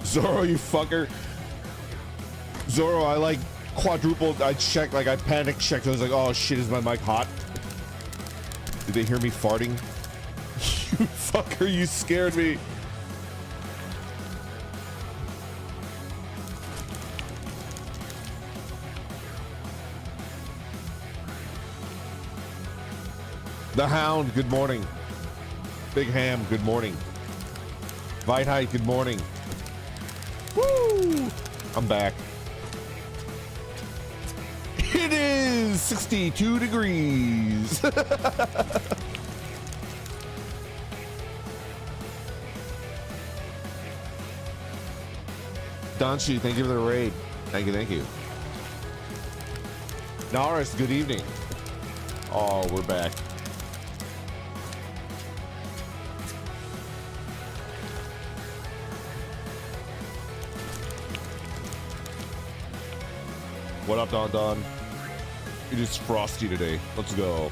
Zoro, you fucker. Zoro, I like quadrupled. I checked, like I panic checked. I was like, oh shit, is my mic hot? Did they hear me farting? You fucker, you scared me. The Hound, good morning. Big Ham, good morning. Vite, good morning. Woo! I'm back. It is 62 degrees. Donchi, thank you for the raid. Thank you, thank you. Naris, good evening. Oh, we're back. What up, Don Don? It is frosty today. Let's go.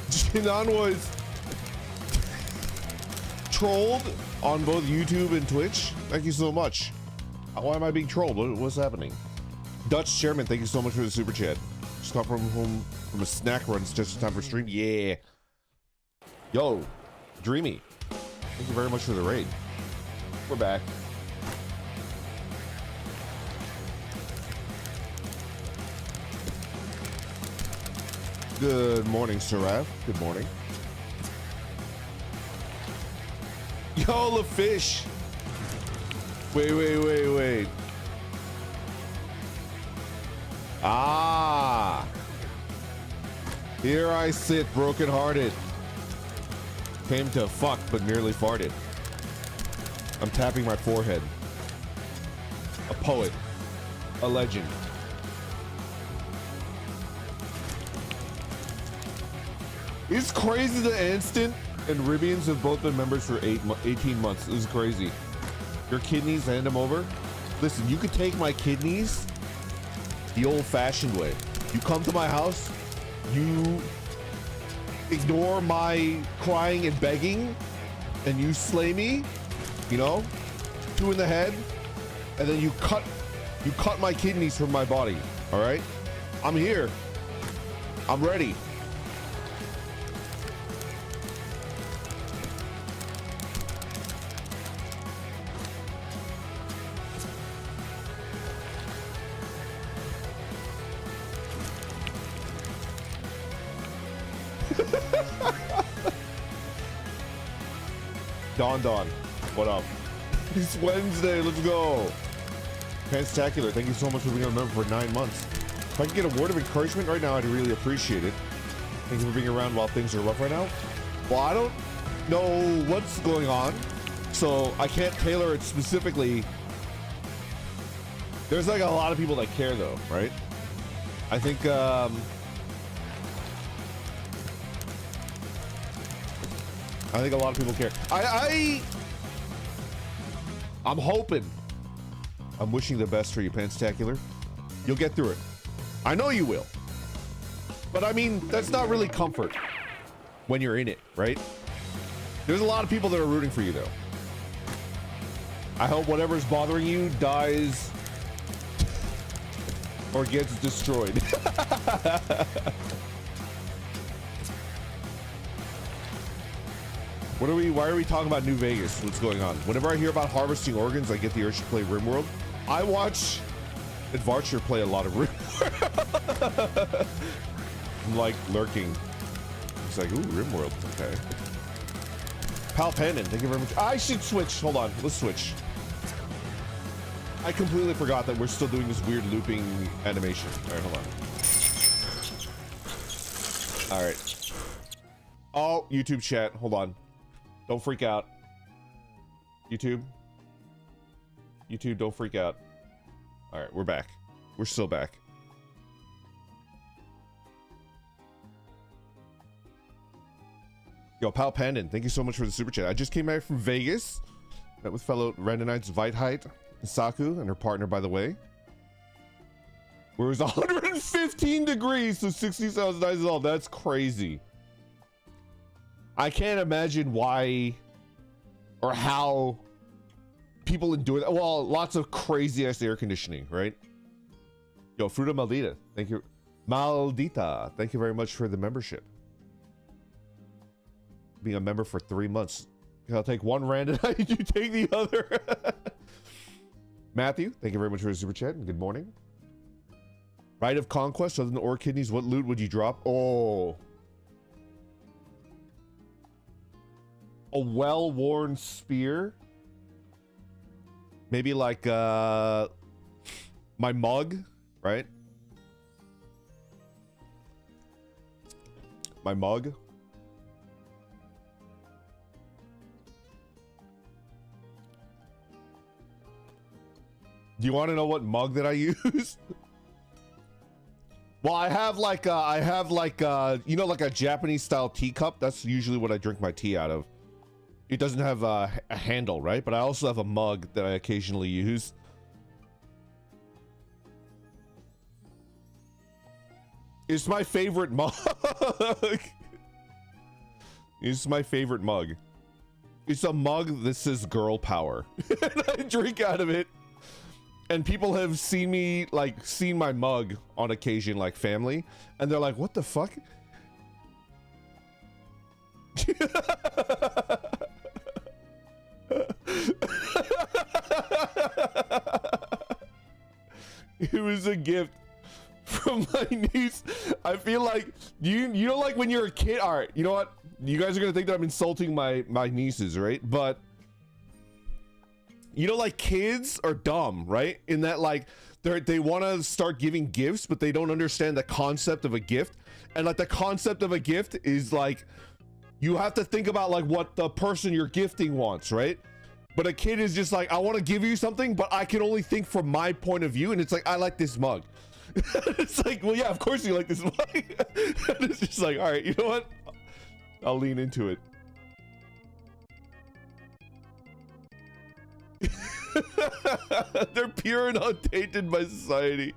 Jinan was trolled on both YouTube and Twitch. Thank you so much. Why am I being trolled? What's happening? Dutch Chairman, thank you so much for the super chat. Just got from home from a snack run. It's just in time for stream. Yeah. Yo, Dreamy. Thank you very much for the raid. We're back. Good morning, Sarav. Good morning. Yo, the fish. Wait. Ah. Here I sit, brokenhearted. Came to fuck, but nearly farted. I'm tapping my forehead. A poet. A legend. It's crazy the Instant and Ribians have both been members for 18 months. This is crazy. Your kidneys, hand them over. Listen, you could take my kidneys the old-fashioned way. You come to my house, you ignore my crying and begging, and you slay me, you know, 2 in the head, and then you cut my kidneys from my body, all right? I'm here. I'm ready. Don, what up? It's Wednesday, let's go. Fantacular, thank you so much for being a member for 9 months. If I could get a word of encouragement right now, I'd really appreciate it. Thank you for being around while things are rough right now. Well, I don't know what's going on, so I can't tailor it specifically. There's like a lot of people that care though, right? I think, I think a lot of people care. I'm hoping. I'm wishing the best for you, Panstacular. You'll get through it. I know you will. But I mean, that's not really comfort when you're in it, right? There's a lot of people that are rooting for you, though. I hope whatever's bothering you dies or gets destroyed. Why are we talking about New Vegas? What's going on? Whenever I hear about harvesting organs, I get the urge to play RimWorld. I watch Advarcher play a lot of RimWorld. I'm like lurking. It's like, ooh, RimWorld, okay. Pal Pennon, thank you very much. I should switch, hold on, let's switch. I completely forgot that we're still doing this weird looping animation. All right, hold on. All right. Oh, YouTube chat, hold on. Don't freak out. YouTube, don't freak out. All right, we're back. We're still back. Yo, Pal Pandon, thank you so much for the super chat. I just came back from Vegas. Met with fellow Randonites Viteheit Saku and her partner, by the way. Where it was 115 degrees, so 60,000 is all. That's crazy. I can't imagine why or how people endure that. Well, lots of crazy ass air conditioning, right? Yo, Fruta Maldita, thank you. Maldita, thank you very much for the membership. Being a member for 3 months. I'll take one random, you take the other. Matthew, thank you very much for the super chat and good morning. Rite of Conquest, other than ore kidneys, what loot would you drop? Oh. A well-worn spear. Maybe like my mug, right? My mug. Do you want to know what mug that I use? Well, I have like you know, like a Japanese style teacup. That's usually what I drink my tea out of. It doesn't have a handle, right? But I also have a mug that I occasionally use. It's my favorite mug. It's my favorite mug. It's a mug that says girl power. And I drink out of it. And people have seen me, like, seen my mug on occasion, like family, and they're like, what the fuck? It was a gift from my niece. I feel like, you know, like when you're a kid, all right, you know what? You guys are gonna think that I'm insulting my nieces, right? But you know, like kids are dumb, right? In that, like, they want to start giving gifts, but they don't understand the concept of a gift. And like the concept of a gift is like, you have to think about like what the person you're gifting wants, right? But a kid is just like, I want to give you something, but I can only think from my point of view. And it's like, I like this mug. It's like, well, yeah, of course you like this mug. And it's just like, all right, you know what? I'll lean into it. They're pure and untainted by society.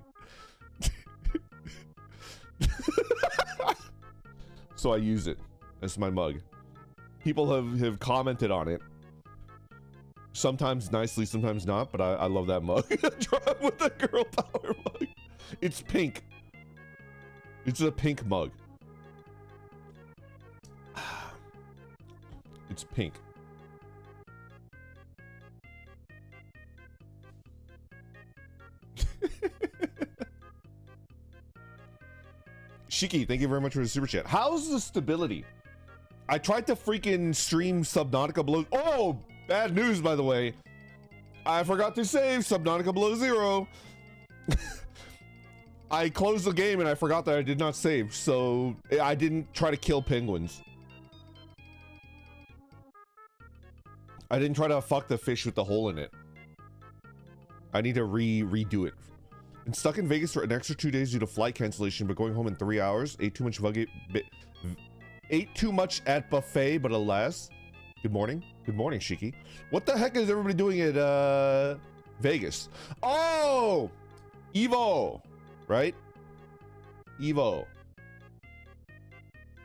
So I use it as my mug. People have commented on it. Sometimes nicely, sometimes not, but I love that mug. Drive with a girl power mug. It's pink. It's a pink mug. It's pink. Shiki, thank you very much for the super chat. How's the stability? I tried to freaking stream Subnautica Below. Oh, bad news, by the way. I forgot to save Subnautica Below Zero. I closed the game and I forgot that I did not save, so I didn't try to kill penguins. I didn't try to fuck the fish with the hole in it. I need to redo it. Been stuck in Vegas for an extra 2 days due to flight cancellation, but going home in 3 hours. Ate too much at buffet, but alas. Good morning. Good morning, Shiki. What the heck is everybody doing at Vegas? Oh! Evo! Right? Evo.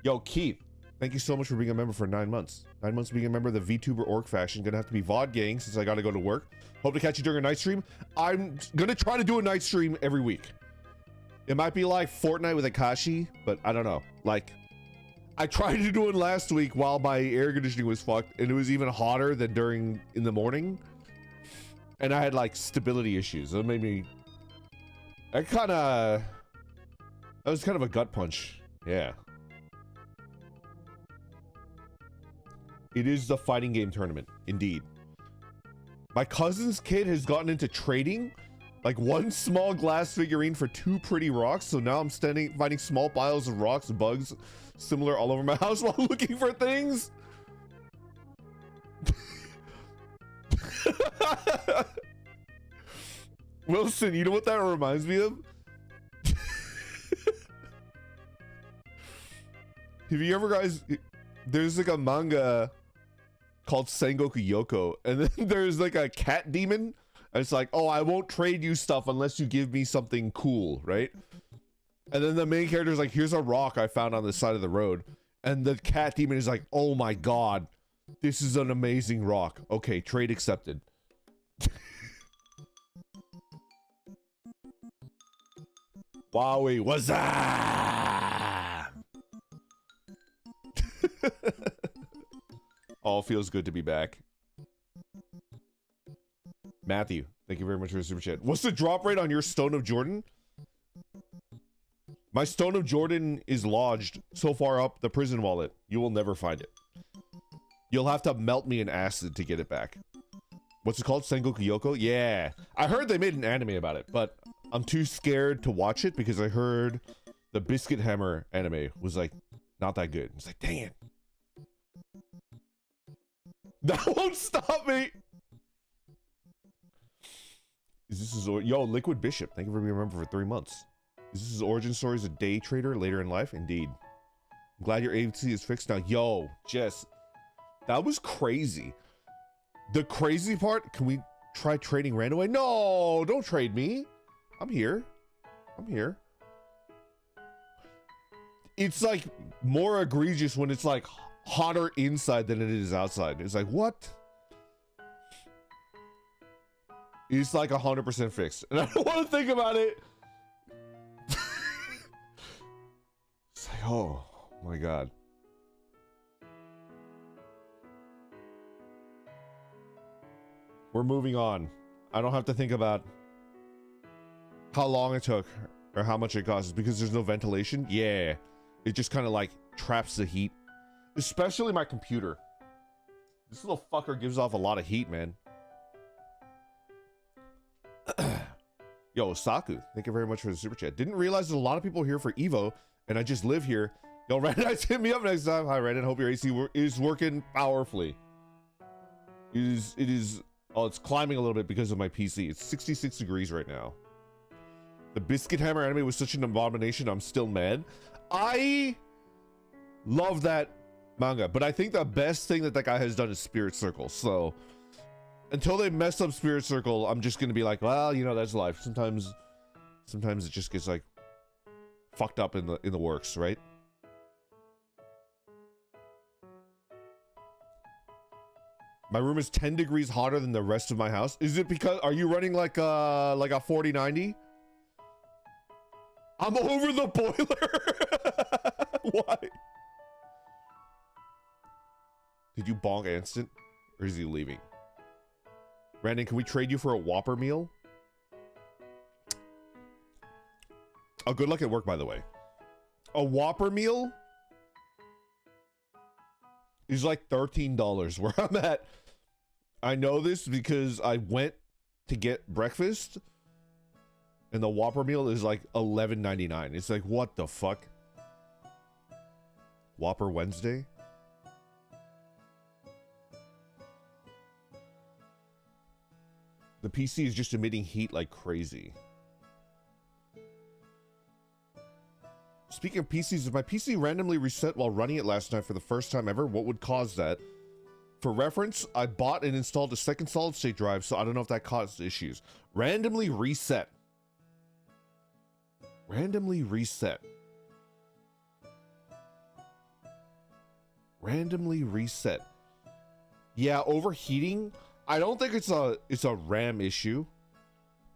Yo, Keith. Thank you so much for being a member for 9 months. 9 months being a member of the VTuber org faction. Gonna have to be VOD gang since I gotta go to work. Hope to catch you during a night stream. I'm gonna try to do a night stream every week. It might be like Fortnite with Akashi, but I don't know. Like, I tried to do it last week while my air conditioning was fucked, and it was even hotter than in the morning. And I had like stability issues. That made me... That was kind of a gut punch. Yeah. It is the fighting game tournament, indeed. My cousin's kid has gotten into trading, like one small glass figurine for 2 pretty rocks. So now I'm finding small piles of rocks and bugs similar all over my house while looking for things. Wilson, you know what that reminds me of? Have you ever guys... there's like a manga called Sengoku Yoko, and then there's like a cat demon, and it's like, oh, I won't trade you stuff unless you give me something cool, right? And then the main character is like, here's a rock I found on the side of the road, and the cat demon is like, oh my god, this is an amazing rock. Okay, trade accepted. Wowie, what's that? Oh, feels good to be back. Matthew, thank you very much for the super chat. What's the drop rate on your Stone of Jordan? My Stone of Jordan is lodged so far up the prison wallet, you will never find it. You'll have to melt me in acid to get it back. What's it called? Sengoku Yoko? Yeah. I heard they made an anime about it, but I'm too scared to watch it because I heard the Biscuit Hammer anime was like not that good. It's like, dang it. That won't stop me. Is this his yo, Liquid Bishop? Thank you for being a member for 3 months. Is this his origin story as a day trader later in life? Indeed. I'm glad your ABC is fixed now. Yo, Jess, that was crazy. The crazy part, can we try trading Randaway? No, don't trade me. I'm here. I'm here. It's like more egregious when it's like hotter inside than it is outside. It's like, what? It's like 100% fixed. And I don't want to think about it. It's like, oh my god. We're moving on. I don't have to think about how long it took or how much it costs because there's no ventilation. Yeah, it just kind of like traps the heat, especially my computer. This little fucker gives off a lot of heat, man. Yo, Saku, thank you very much for the super chat. Didn't realize there's a lot of people here for Evo, and I just live here. Yo, Reddit, hit me up next time. Hi, Reddit. Hope your AC is working powerfully. It is. Oh, it's climbing a little bit because of my PC. It's 66 degrees right now. The Biscuit Hammer anime was such an abomination. I'm still mad. I love that manga, but I think the best thing that guy has done is Spirit Circle. So until they mess up Spirit Circle, I'm just gonna be like, well, you know, that's life. Sometimes it just gets like fucked up in the works, right? My room is 10 degrees hotter than the rest of my house. Is it because, are you running like a 4090? I'm over the boiler. Why? Did you bonk instant? Or is he leaving? Brandon, can we trade you for a Whopper meal? Oh, good luck at work, by the way. A Whopper meal is like $13 where I'm at. I know this because I went to get breakfast and the Whopper meal is like $11.99. It's like, what the fuck? Whopper Wednesday? The PC is just emitting heat like crazy. Speaking of PCs, if my PC randomly reset while running it last night for the first time ever, what would cause that? For reference, I bought and installed a second solid state drive, so I don't know if that caused issues. Randomly reset. Randomly reset. Randomly reset. Yeah, overheating. I don't think it's a RAM issue.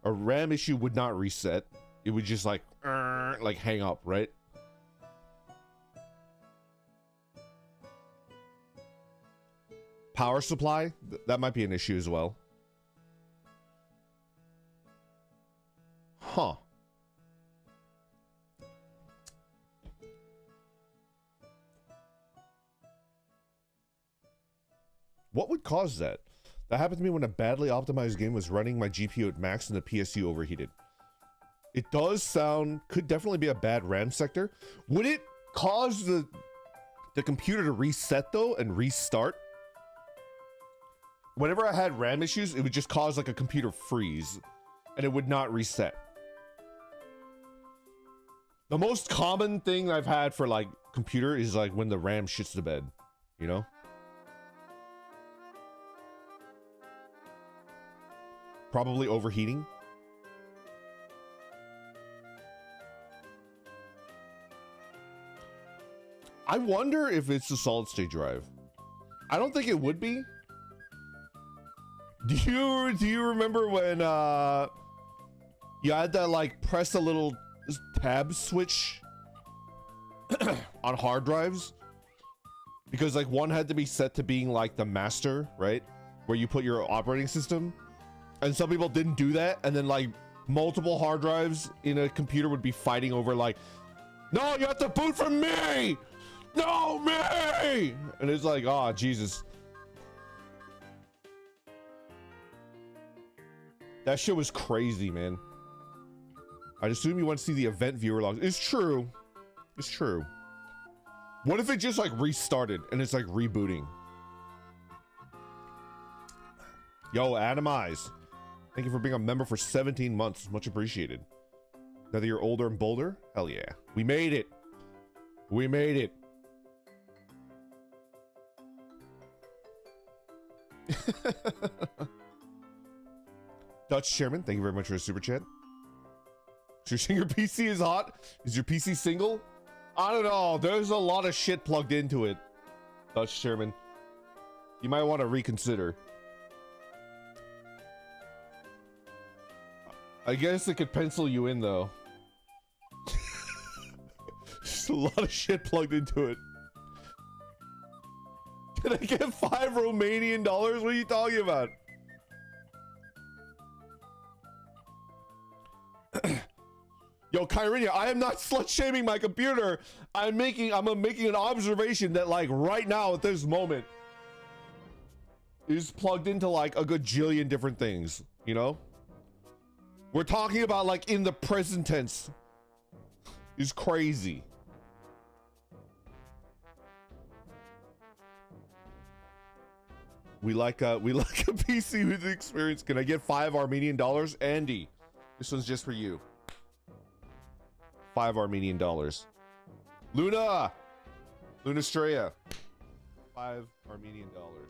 A RAM issue would not reset. It would just like hang up, right? Power supply, that might be an issue as well. Huh. What would cause that? That happened to me when a badly optimized game was running my GPU at max and the PSU overheated. It does sound, could definitely be a bad RAM sector. Would it cause the computer to reset though and restart? Whenever I had RAM issues, it would just cause like a computer freeze and it would not reset. The most common thing I've had for like computer is like when the RAM shits the bed. you know? Probably overheating. I wonder if it's a solid state drive. I don't think it would be. Do you remember when you had to like press a little tab switch on hard drives? Because like one had to be set to being like the master, right? Where you put your operating system. And some people didn't do that, and then like multiple hard drives in a computer would be fighting over like, no, you have to boot from me! No, me! And it's like, oh, Jesus. That shit was crazy, man. I'd assume you want to see the event viewer logs. It's true. It's true. What if it just like restarted and it's like rebooting? Yo, Atomize. Thank you for being a member for 17 months. Much appreciated. Now that you're older and bolder, hell yeah. We made it. We made it. Dutch Chairman, thank you very much for the super chat. So you're saying your PC is hot? Is your PC single? I don't know. There's a lot of shit plugged into it. Dutch Chairman, you might want to reconsider. I guess it could pencil you in though. Just a lot of shit plugged into it. Can I get 5 Romanian dollars? What are you talking about? Yo, Kyrinia, I am not slut shaming my computer. I'm making an observation that like right now at this moment is plugged into like a gajillion different things, you know? We're talking about like in the present tense. Is crazy. We like a PC with experience. Can I get 5 Armenian dollars? Andy, this one's just for you. 5 Armenian dollars. Luna Straya. 5 Armenian dollars.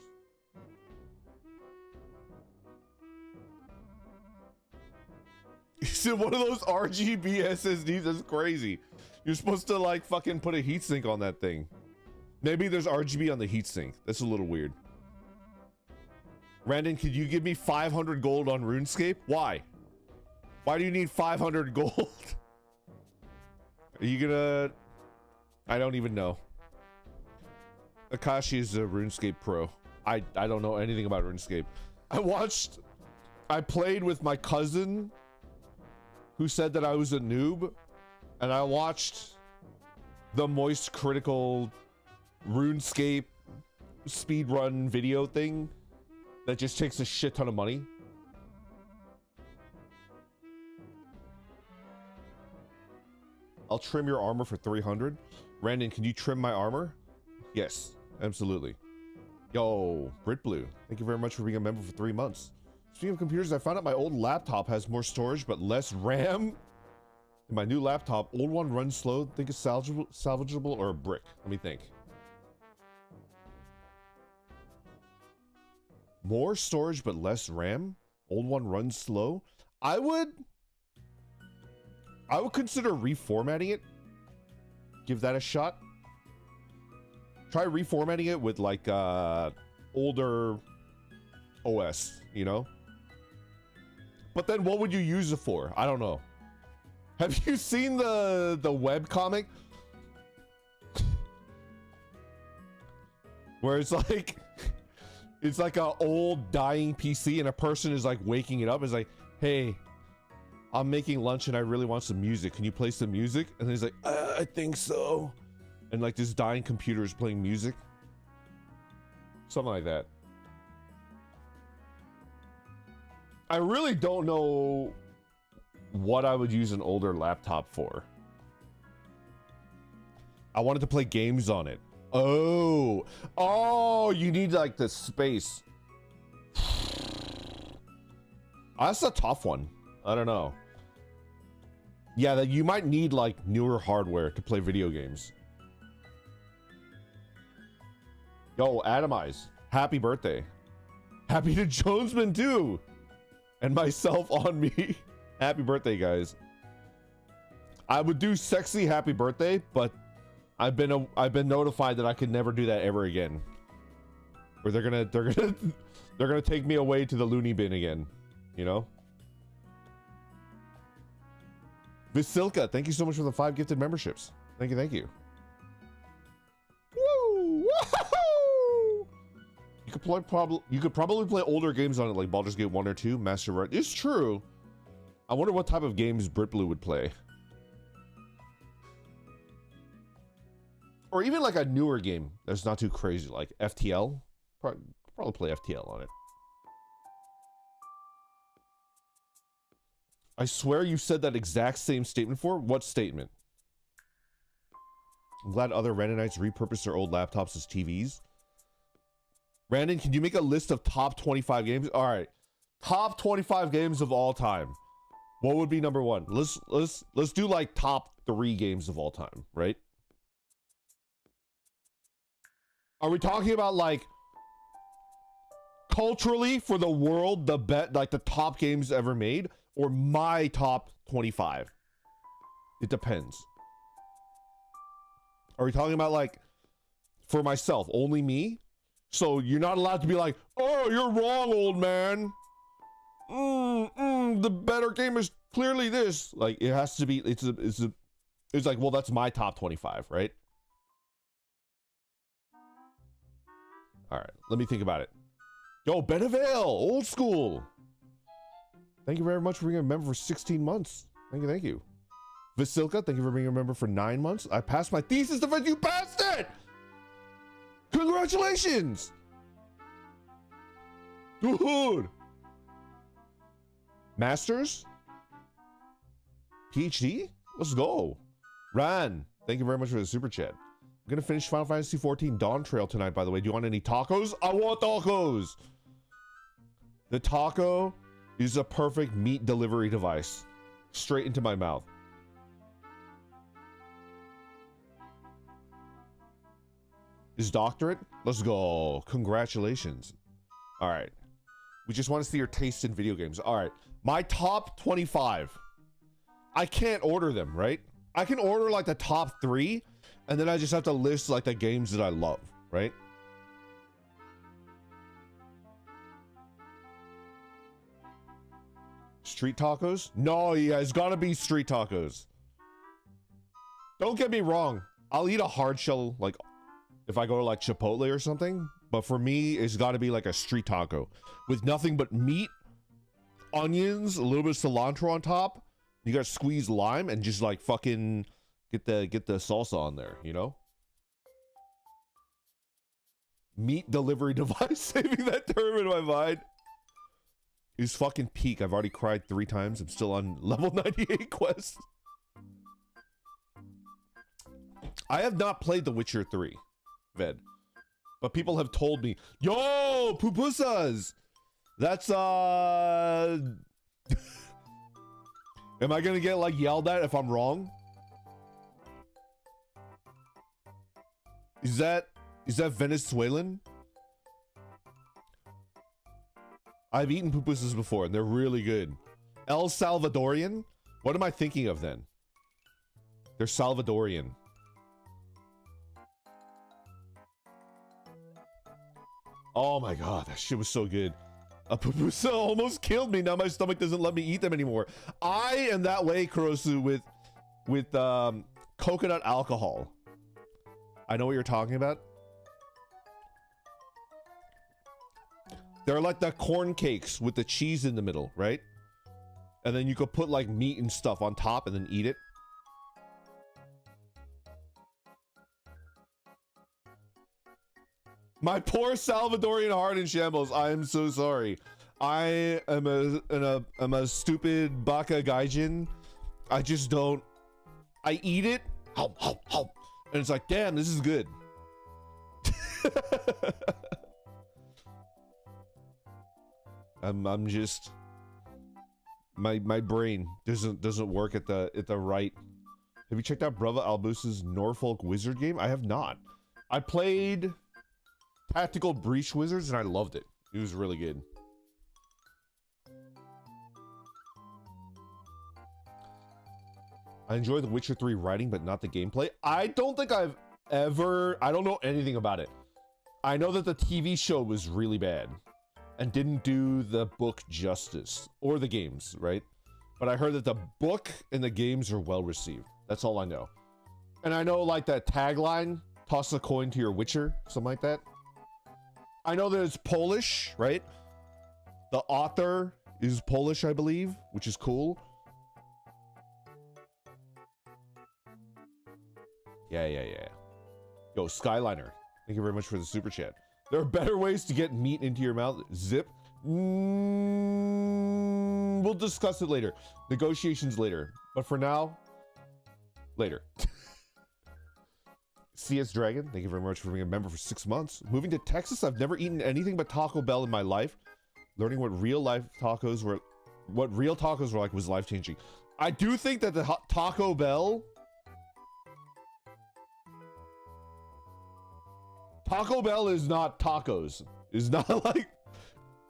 Is it one of those RGB SSDs? That's crazy. You're supposed to like fucking put a heatsink on that thing. Maybe there's RGB on the heatsink. That's a little weird. Randon, could you give me 500 gold on RuneScape? Why? Why do you need 500 gold? Are you gonna... I don't even know. Akashi is a RuneScape pro. I don't know anything about RuneScape. I played with my cousin who said that I was a noob, and I watched the Moist Critical RuneScape speedrun video thing that just takes a shit ton of money. I'll trim your armor for 300. Randon, can you trim my armor? Yes, absolutely. Yo, BritBlue, thank you very much for being a member for 3 months. Speaking of computers, I found out my old laptop has more storage but less RAM. In my new laptop, old one runs slow. Think it's salvageable or a brick? Let me think. More storage but less RAM? Old one runs slow? I would consider reformatting it. Give that a shot. Try reformatting it with like older OS, you know? But then what would you use it for? I don't know. Have you seen the webcomic? Where it's like a old dying PC and a person is like waking it up. It's like, hey, I'm making lunch and I really want some music. Can you play some music? And then he's like, I think so. And like this dying computer is playing music. Something like that. I really don't know what I would use an older laptop for. I wanted to play games on it. Oh, you need like the space. That's a tough one. I don't know. Yeah, that you might need like newer hardware to play video games. Yo, Atomize, happy birthday. Happy to Jonesman too. And myself on me. Happy birthday, guys. I would do sexy happy birthday, but I've been notified that I could never do that ever again. Or they're gonna take me away to the loony bin again, you know? Visilka, thank you so much for the 5 gifted memberships. Thank you, thank you. Woo! Woohoo! You could probably play older games on it, like Baldur's Gate 1 or 2, Master Race. It's true. I wonder what type of games BritBlue would play. Or even like a newer game that's not too crazy, like FTL. Probably play FTL on it. I swear you said that exact same statement for what statement? I'm glad other Randonites repurpose their old laptops as TVs. Randon, can you make a list of top 25 games? All right, top 25 games of all time. What would be number 1? Let's do like top 3 games of all time, right? Are we talking about like culturally for the world, like the top games ever made, or my top 25? It depends. Are we talking about like for myself, only me? So you're not allowed to be like, oh, you're wrong, old man. The better game is clearly this. Like it has to be. It's like, well, that's my top 25, right? All right, let me think about it. Yo, Benavale, old school. Thank you very much for being a member for 16 months. Thank you, thank you. Vasilka, thank you for being a member for 9 months. I passed my thesis defense. You passed it! Congratulations! Dude! Masters? PhD? Let's go. Ran, thank you very much for the super chat. I'm gonna finish Final Fantasy XIV Dawn Trail tonight, by the way. Do you want any tacos? I want tacos! The taco is a perfect meat delivery device. Straight into my mouth. Is doctorate? Let's go. Congratulations. All right. We just want to see your taste in video games. All right. My top 25. I can't order them, right? I can order like the top 3, and then I just have to list like the games that I love, right? Street tacos? No, yeah, it's gotta be street tacos. Don't get me wrong. I'll eat a hard shell, like, if I go to like Chipotle or something. But for me, it's gotta be like a street taco. With nothing but meat, onions, a little bit of cilantro on top. You gotta squeeze lime and just like fucking get the salsa on there, you know? Meat delivery device, saving that term in my mind. Is fucking peak. I've already cried 3 times. I'm still on level 98 quest. I have not played The Witcher 3, Ved. But people have told me, yo, pupusas! That's, am I gonna get, like, yelled at if I'm wrong? Is that Venezuelan? I've eaten pupusas before, and they're really good. El Salvadorian? What am I thinking of then? They're Salvadorian. Oh my god, that shit was so good. A pupusa almost killed me. Now my stomach doesn't let me eat them anymore. I am that way, Kurosu, with coconut alcohol. I know what you're talking about. They're like the corn cakes with the cheese in the middle, right? And then you could put like meat and stuff on top and then eat it. My poor Salvadorian heart in shambles. I am so sorry. I am a stupid baka gaijin. I just don't. I eat it, and it's like, damn, this is good. I'm just my brain doesn't work at the right. Have you checked out Brava Albus's Norfolk Wizard game? I have not. I played Tactical Breach Wizards, and I loved it. It was really good. I enjoy The Witcher 3 writing, but not the gameplay. I don't think I've ever... I don't know anything about it. I know that the TV show was really bad and didn't do the book justice, or the games, right? But I heard that the book and the games are well received. That's all I know. And I know, like, that tagline, toss a coin to your Witcher, something like that. I know that it's Polish, right? The author is Polish, I believe, which is cool. Yeah. Yo, Skyliner, thank you very much for the super chat. There are better ways to get meat into your mouth. Zip. We'll discuss it later. Negotiations later. But for now, later. CS Dragon, thank you very much for being a member for 6 months. Moving to Texas, I've never eaten anything but Taco Bell in my life. Learning what real tacos were like was life-changing. I do think that the Taco Bell is not tacos. Is not like,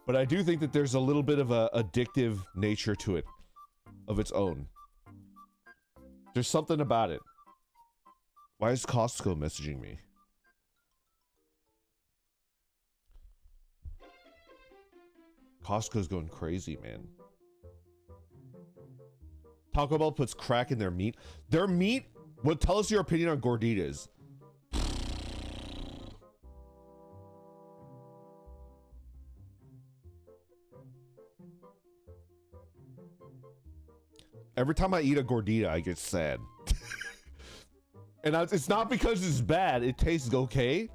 but I do think that there's a little bit of a addictive nature to it, of its own. There's something about it. Why is Costco messaging me? Costco's going crazy, man. Taco Bell puts crack in their meat. Their meat? Well, tell us your opinion on Gorditas. Every time I eat a Gordita, I get sad. And it's not because it's bad. It tastes okay.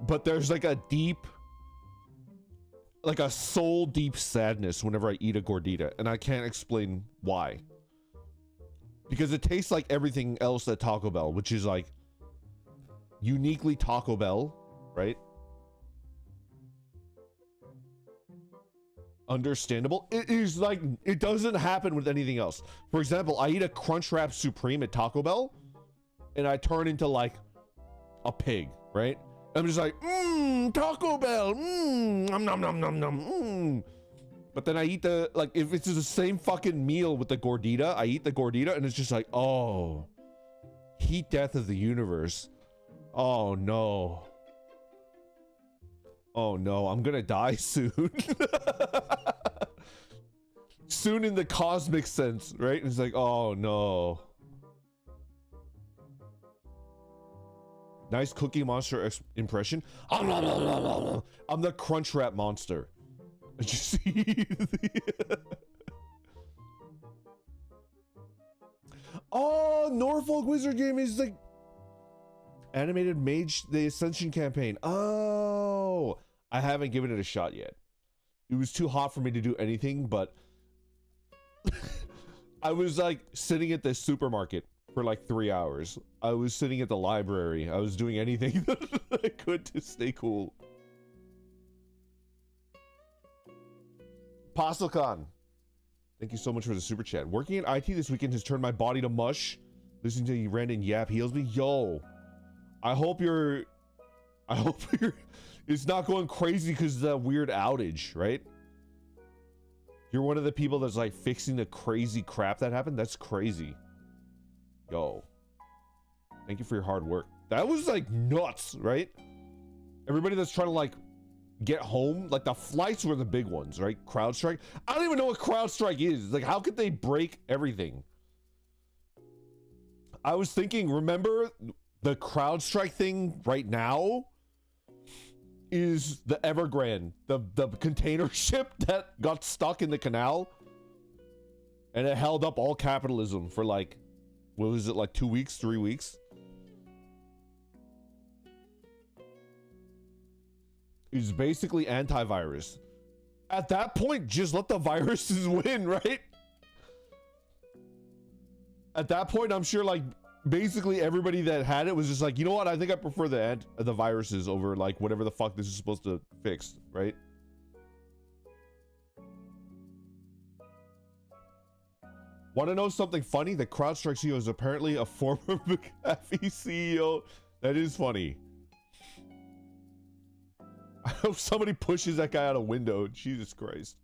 But there's like a deep, like a soul deep sadness whenever I eat a Gordita. And I can't explain why. Because it tastes like everything else at Taco Bell, which is like uniquely Taco Bell, right? Understandable. It is like, it doesn't happen with anything else. For example, I eat a Crunchwrap Supreme at Taco Bell and I turn into like a pig, right? I'm just like, Taco Bell, nom nom nom nom nom, But then I eat the, like, if it's the same fucking meal with the Gordita, I eat the Gordita and it's just like, oh, heat death of the universe. Oh no. Oh no, I'm gonna die soon. Soon in the cosmic sense, right? And it's like, oh no. Nice Cookie Monster impression. I'm the Crunchwrap monster. Did you see? Oh, Norfolk Wizard game is like animated Mage the Ascension campaign. Oh, I haven't given it a shot yet. It was too hot for me to do anything, but I was like sitting at the supermarket for like 3 hours. I was sitting at the library. I was doing anything that I could to stay cool. Pastelcon, thank you so much for the super chat. Working at IT this weekend has turned my body to mush. Listening to Randon Yap heals me. Yo, I hope you're it's not going crazy because of that weird outage, right? You're one of the people that's like fixing the crazy crap that happened. That's crazy. Yo, thank you for your hard work. That was like nuts, right? Everybody that's trying to like get home, like the flights were the big ones, right? CrowdStrike. I don't even know what CrowdStrike is. Like, how could they break everything? I was thinking, remember the CrowdStrike thing right now is the Evergrande, the container ship that got stuck in the canal and it held up all capitalism for like, what was it, like 2 weeks, 3 weeks? It's basically antivirus. At that point, just let the viruses win, right? At that point, I'm sure like basically everybody that had it was just like, you know what? I think I prefer the viruses over like whatever the fuck this is supposed to fix, right? Want to know something funny? The CrowdStrike CEO is apparently a former McAfee CEO. That is funny. hope somebody pushes that guy out a window. Jesus Christ.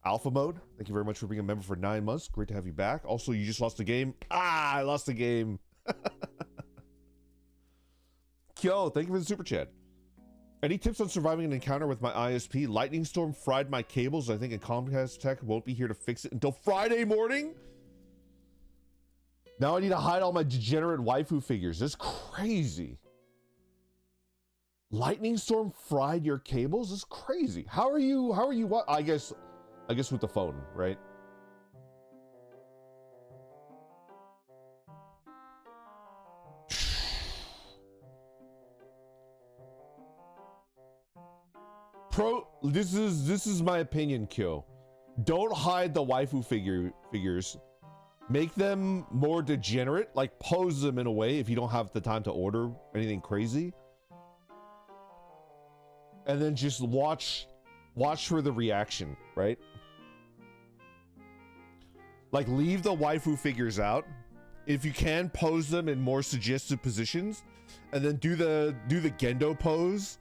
Alpha mode, thank you very much for being a member for 9 months. Great to have you back. Also, you just lost the game. Ah, I lost the game. Kyo, thank you for the super chat. Any tips on surviving an encounter with my ISP? Lightning storm fried my cables. I think a Comcast tech won't be here to fix it until Friday morning. Now I need to hide all my degenerate waifu figures. That's crazy. Lightning storm fried your cables? That's crazy. How are you what? I guess with the phone, right? This is my opinion, Kyo. Don't hide the waifu figures. Make them more degenerate, like pose them in a way if you don't have the time to order anything crazy. And then just watch for the reaction, right? Like leave the waifu figures out. If you can, pose them in more suggestive positions, and then do the Gendo pose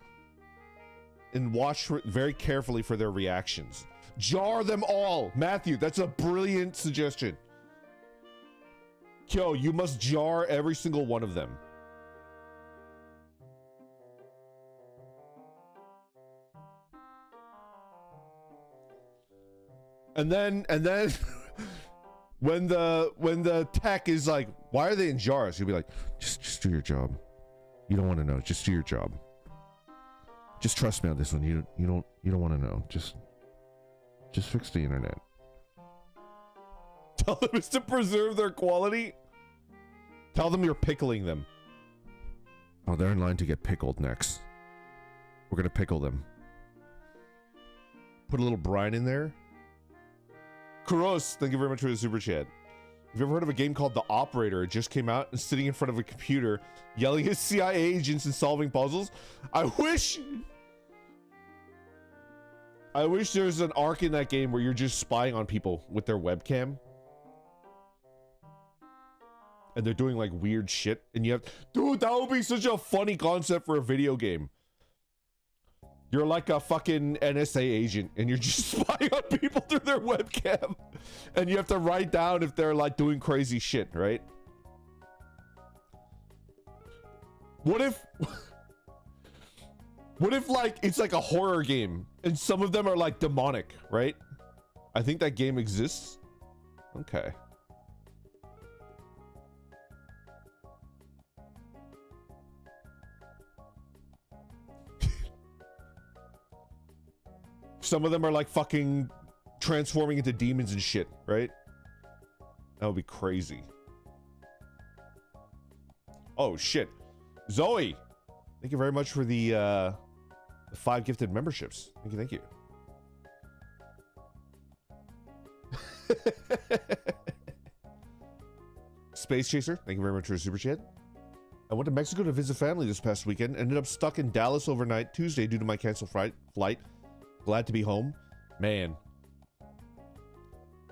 and watch very carefully for their reactions. Jar them all. Matthew, that's a brilliant suggestion. Kyo, you must jar every single one of them. And then when the tech is like, why are they in jars? You'll be like, just do your job. You don't want to know. Just do your job. Just trust me on this one. You don't want to know. Just fix the internet. Tell them it's to preserve their quality. Tell them you're pickling them. Oh, they're in line to get pickled next. We're gonna pickle them. Put a little brine in there. Kuros, thank you very much for the super chat. Have you ever heard of a game called The Operator? It just came out and sitting in front of a computer, yelling at CIA agents and solving puzzles. I wish there's an arc in that game where you're just spying on people with their webcam. And they're doing like weird shit. And you have, dude, that would be such a funny concept for a video game. You're like a fucking NSA agent and you're just spying on people through their webcam. And you have to write down if they're like doing crazy shit, right? What if like it's like a horror game and some of them are like demonic, right? I think that game exists. Okay. Some of them are like fucking transforming into demons and shit, right? That would be crazy. Oh shit. Zoe, thank you very much for the 5 gifted memberships. Thank you. Space Chaser, thank you very much for the super chat. I went to Mexico to visit family this past weekend. Ended up stuck in Dallas overnight Tuesday due to my canceled flight. Glad to be home. Man.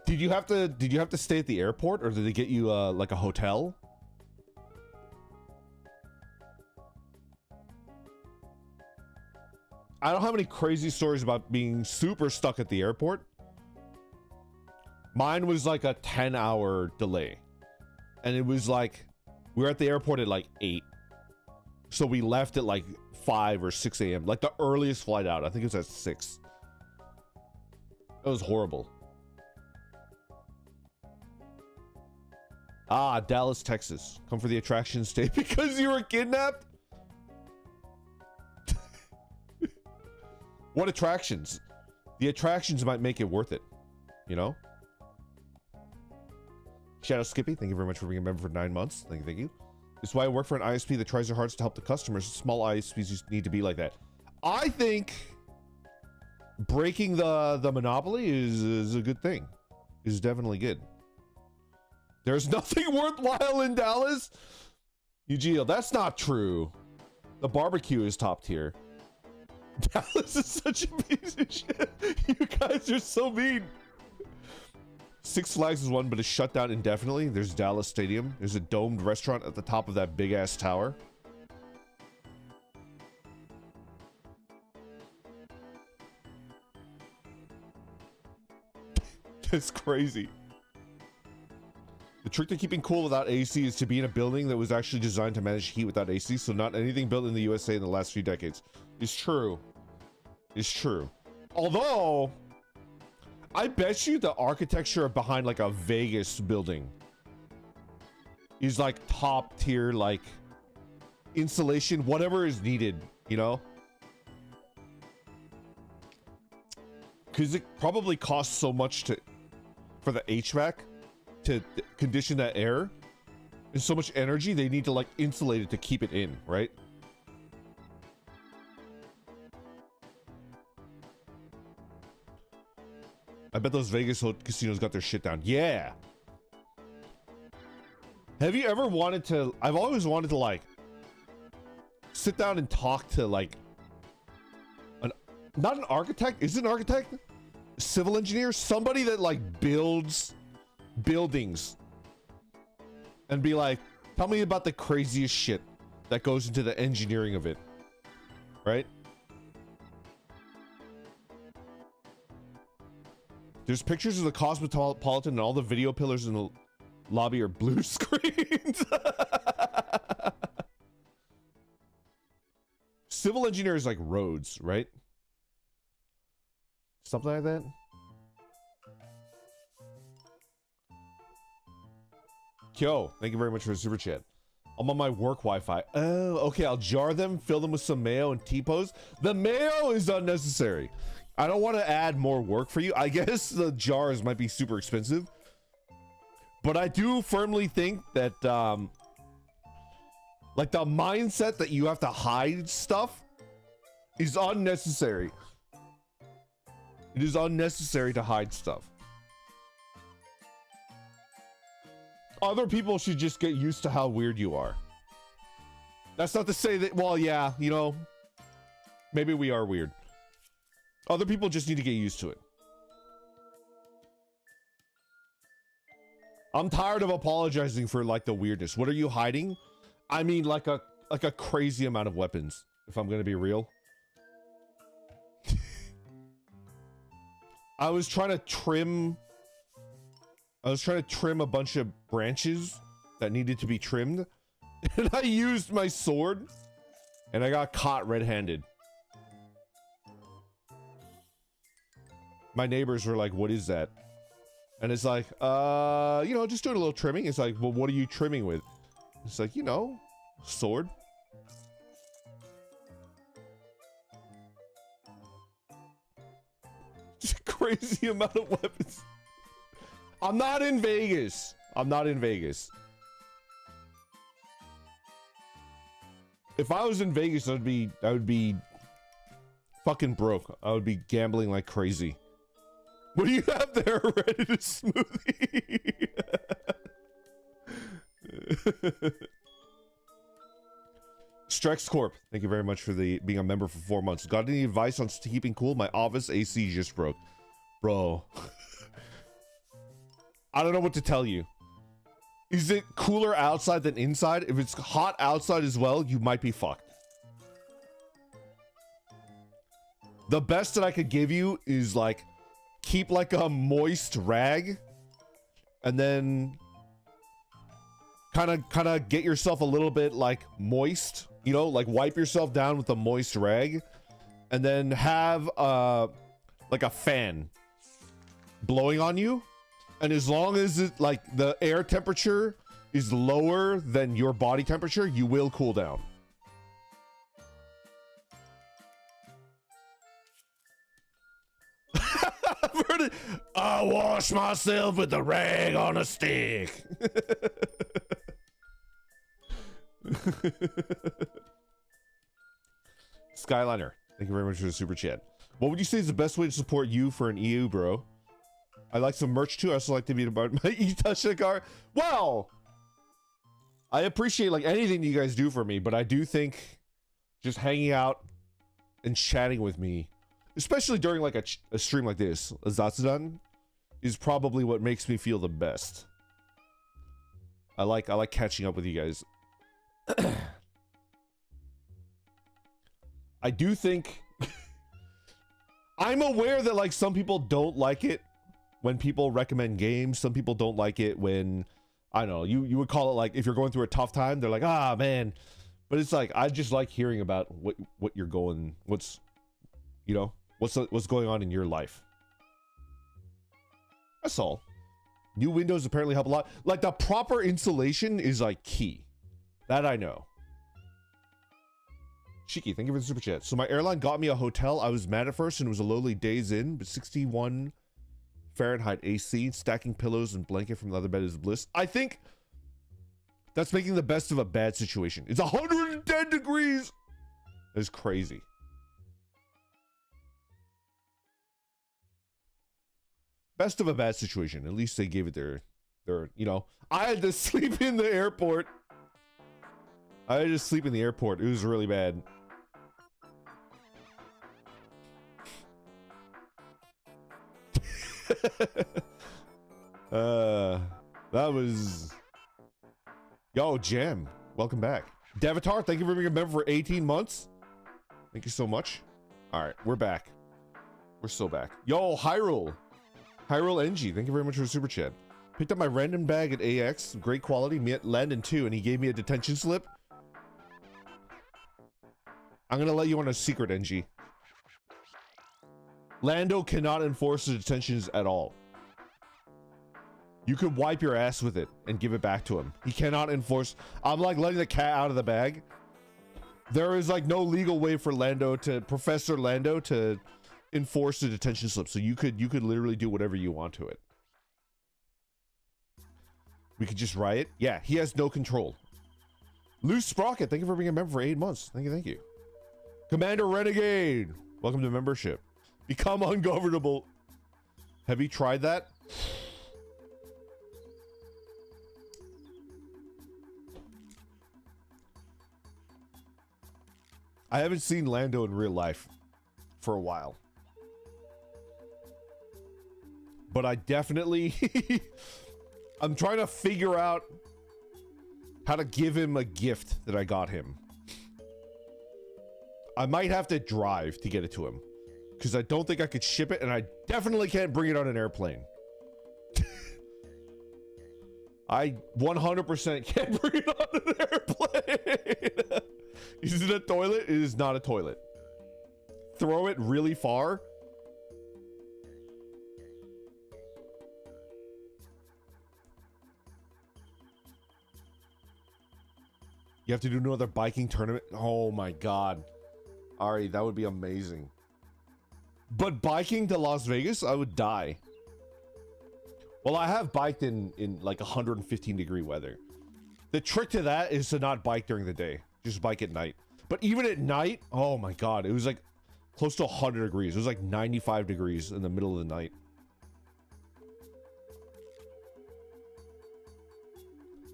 Did you have to stay at the airport or did they get you like a hotel? I don't have any crazy stories about being super stuck at the airport. Mine was like a 10-hour delay. And it was like, we were at the airport at like 8. So we left at like 5 or 6 a.m. Like the earliest flight out. I think it was at 6. It was horrible. Ah, Dallas, Texas. Come for the attraction stay because you were kidnapped? What attractions? The attractions might make it worth it, you know? Shadow Skippy, thank you very much for being a member for 9 months. Thank you. This is why I work for an ISP that tries their hardest to help the customers. Small ISPs just need to be like that. I think breaking the monopoly is a good thing. Is definitely good. There's nothing worthwhile in Dallas. Eugeo, that's not true. The barbecue is top tier. Dallas is such a piece of shit. You guys are so mean. Six Flags is one, but it's shut down indefinitely. There's Dallas Stadium. There's a domed restaurant at the top of that big ass tower. That's crazy. The trick to keeping cool without AC is to be in a building that was actually designed to manage heat without AC, so not anything built in the USA in the last few decades. It's true. It's true. Although, I bet you the architecture behind like a Vegas building is like top tier, like insulation, whatever is needed, you know? Because it probably costs so much for the HVAC to condition that air, and so much energy they need to like insulate it to keep it in, right? I bet those Vegas casinos got their shit down. Yeah. Have you ever wanted to, I've always wanted to like sit down and talk to like not an architect, is it an architect? Civil engineer? Somebody that like builds buildings and be like, tell me about the craziest shit that goes into the engineering of it, right? There's pictures of the Cosmopolitan and all the video pillars in the lobby are blue screens. Civil engineer is like roads, right? Something like that. Kyo, thank you very much for the super chat. I'm on my work Wi-Fi. Oh, okay, I'll jar them, fill them with some mayo and T-pose. The mayo is unnecessary. I don't want to add more work for you. I guess the jars might be super expensive. But I do firmly think that, like the mindset that you have to hide stuff is unnecessary. It is unnecessary to hide stuff. Other people should just get used to how weird you are. That's not to say that, well, yeah, you know, maybe we are weird. Other people just need to get used to it. I'm tired of apologizing for like the weirdness. What are you hiding? I mean, like a crazy amount of weapons, if I'm gonna be real. I was trying to trim a bunch of branches that needed to be trimmed, and I used my sword, and I got caught red-handed. My neighbors were like, "What is that?" And it's like, you know, just doing a little trimming. It's like, well, what are you trimming with? It's like, you know, sword. Just a crazy amount of weapons. I'm not in Vegas. I'm not in Vegas. If I was in Vegas, I would be fucking broke. I would be gambling like crazy. What do you have there? Ready to smoothie? Strex Corp, thank you very much for being a member for 4 months. Got any advice on keeping cool? My office AC just broke. Bro. I don't know what to tell you. Is it cooler outside than inside? If it's hot outside as well, you might be fucked. The best that I could give you is like, keep like a moist rag and then kind of get yourself a little bit like moist, you know, like wipe yourself down with a moist rag and then have like a fan blowing on you. And as long as it like the air temperature is lower than your body temperature, you will cool down. I wash myself with a rag on a stick. Skyliner, thank you very much for the super chat. What would you say is the best way to support you for an EU, bro? I like some merch too. I also like to be about my e-touch car. Well, I appreciate like anything you guys do for me, but I do think just hanging out and chatting with me, especially during like a stream like this, a Zatsudan, is probably what makes me feel the best. I like catching up with you guys. I do think I'm aware that like some people don't like it when people recommend games. Some people don't like it when, I don't know, you would call it like if you're going through a tough time, they're like, ah, man. But it's like, I just like hearing about what you're going, what's going on in your life. That's all. New windows apparently help a lot. Like the proper insulation is like key. That I know. Shiki, thank you for the super chat. So my airline got me a hotel. I was mad at first and it was a lowly days in, but 61 Fahrenheit AC, stacking pillows and blanket from the other bed is bliss. I think that's making the best of a bad situation. It's 110 degrees. That's crazy. Best of a bad situation. At least they gave it their, you know, I had to sleep in the airport. It was really bad. That was... Yo, Jam, welcome back. Devatar, thank you for being a member for 18 months. Thank you so much. All right, we're back. We're still back. Yo, Hyrule NG, thank you very much for the super chat. Picked up my random bag at AX, great quality. Me at Landon too, and he gave me a detention slip. I'm gonna let you on a secret, NG. Lando cannot enforce the detentions at all. You could wipe your ass with it and give it back to him. He cannot enforce. I'm like letting the cat out of the bag. There is like no legal way for Professor Lando to enforce the detention slip. So you could literally do whatever you want to it. We could just riot. Yeah, he has no control. Loose Sprocket, thank you for being a member for 8 months. Thank you, thank you. Commander Renegade, welcome to membership. Become ungovernable. Have you tried that? I haven't seen Lando in real life for a while. But I definitely... I'm trying to figure out how to give him a gift that I got him. I might have to drive to get it to him. Because I don't think I could ship it, and I definitely can't bring it on an airplane. I 100% can't bring it on an airplane. Is it a toilet? It is not a toilet. Throw it really far. You have to do another biking tournament? Oh my god. Ari, that would be amazing. But biking to Las Vegas, I would die. Well, I have biked in like 115 degree weather. The trick to that is to not bike during the day. Just bike at night. But even at night, oh my god, it was like close to 100 degrees. It was like 95 degrees in the middle of the night.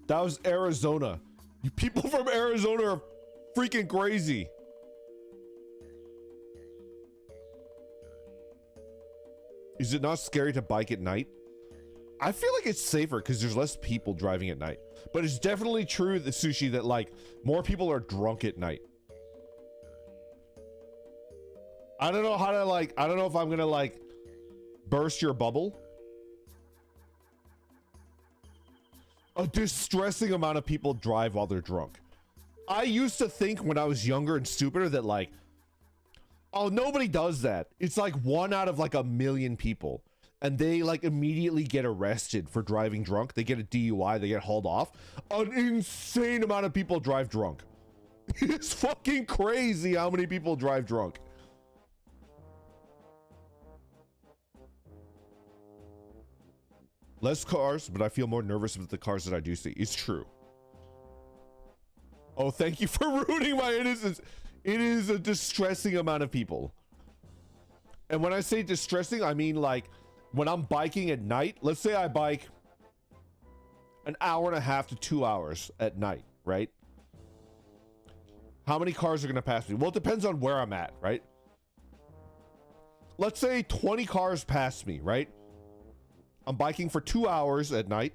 That was Arizona. You people from Arizona are freaking crazy. Is it not scary to bike at night? I feel like it's safer because there's less people driving at night. But it's definitely true, the Sushi, that like more people are drunk at night. I don't know how to like, I don't know if I'm gonna like burst your bubble. A distressing amount of people drive while they're drunk. I used to think when I was younger and stupider that like, oh, nobody does that. It's like 1 out of like 1 million people. And they like immediately get arrested for driving drunk. They get a DUI, they get hauled off. An insane amount of people drive drunk. It's fucking crazy how many people drive drunk. Less cars, but I feel more nervous with the cars that I do see. It's true. Oh, thank you for ruining my innocence. It is a distressing amount of people. And when I say distressing, I mean like when I'm biking at night, let's say I bike an hour and a half to 2 hours at night, right? How many cars are going to pass me? Well, it depends on where I'm at, right? Let's say 20 cars pass me, right? I'm biking for 2 hours at night.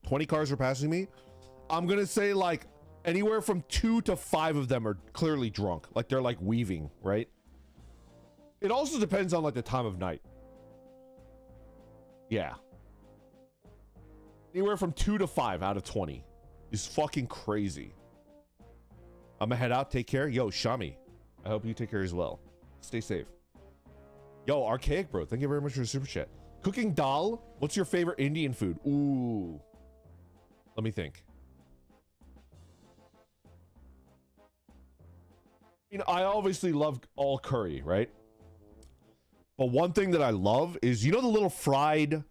20 cars are passing me. I'm going to say like anywhere from 2 to 5 of them are clearly drunk. Like they're like weaving, right? It also depends on like the time of night. Yeah. Anywhere from 2 to 5 out of 20 is fucking crazy. I'm gonna head out. Take care. Yo, Shami, I hope you take care as well. Stay safe. Yo, Archaic Bro, thank you very much for the super chat. Cooking dal. What's your favorite Indian food? Ooh. Let me think. You know, I obviously love all curry, right? But one thing that I love is, you know, the little fried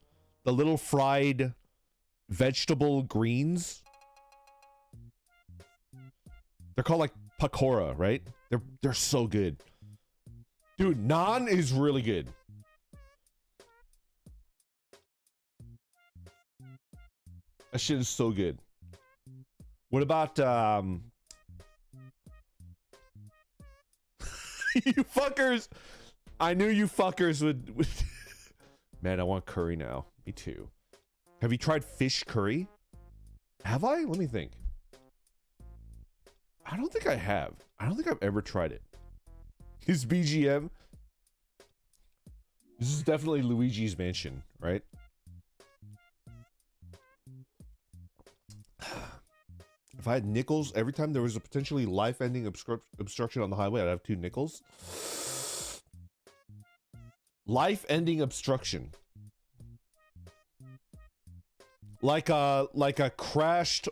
vegetable greens? They're called like pakora, right? They're so good. Dude, naan is really good. That shit is so good. What about you fuckers? I knew you fuckers would Man, I want curry now. Me too. Have you tried fish curry? Have I? Let me think. I don't think I have. I don't think I've ever tried it. His BGM. This is definitely Luigi's Mansion, right? If I had nickels, every time there was a potentially life-ending obstruction on the highway, I'd have 2 nickels. Life-ending obstruction. Like a crashed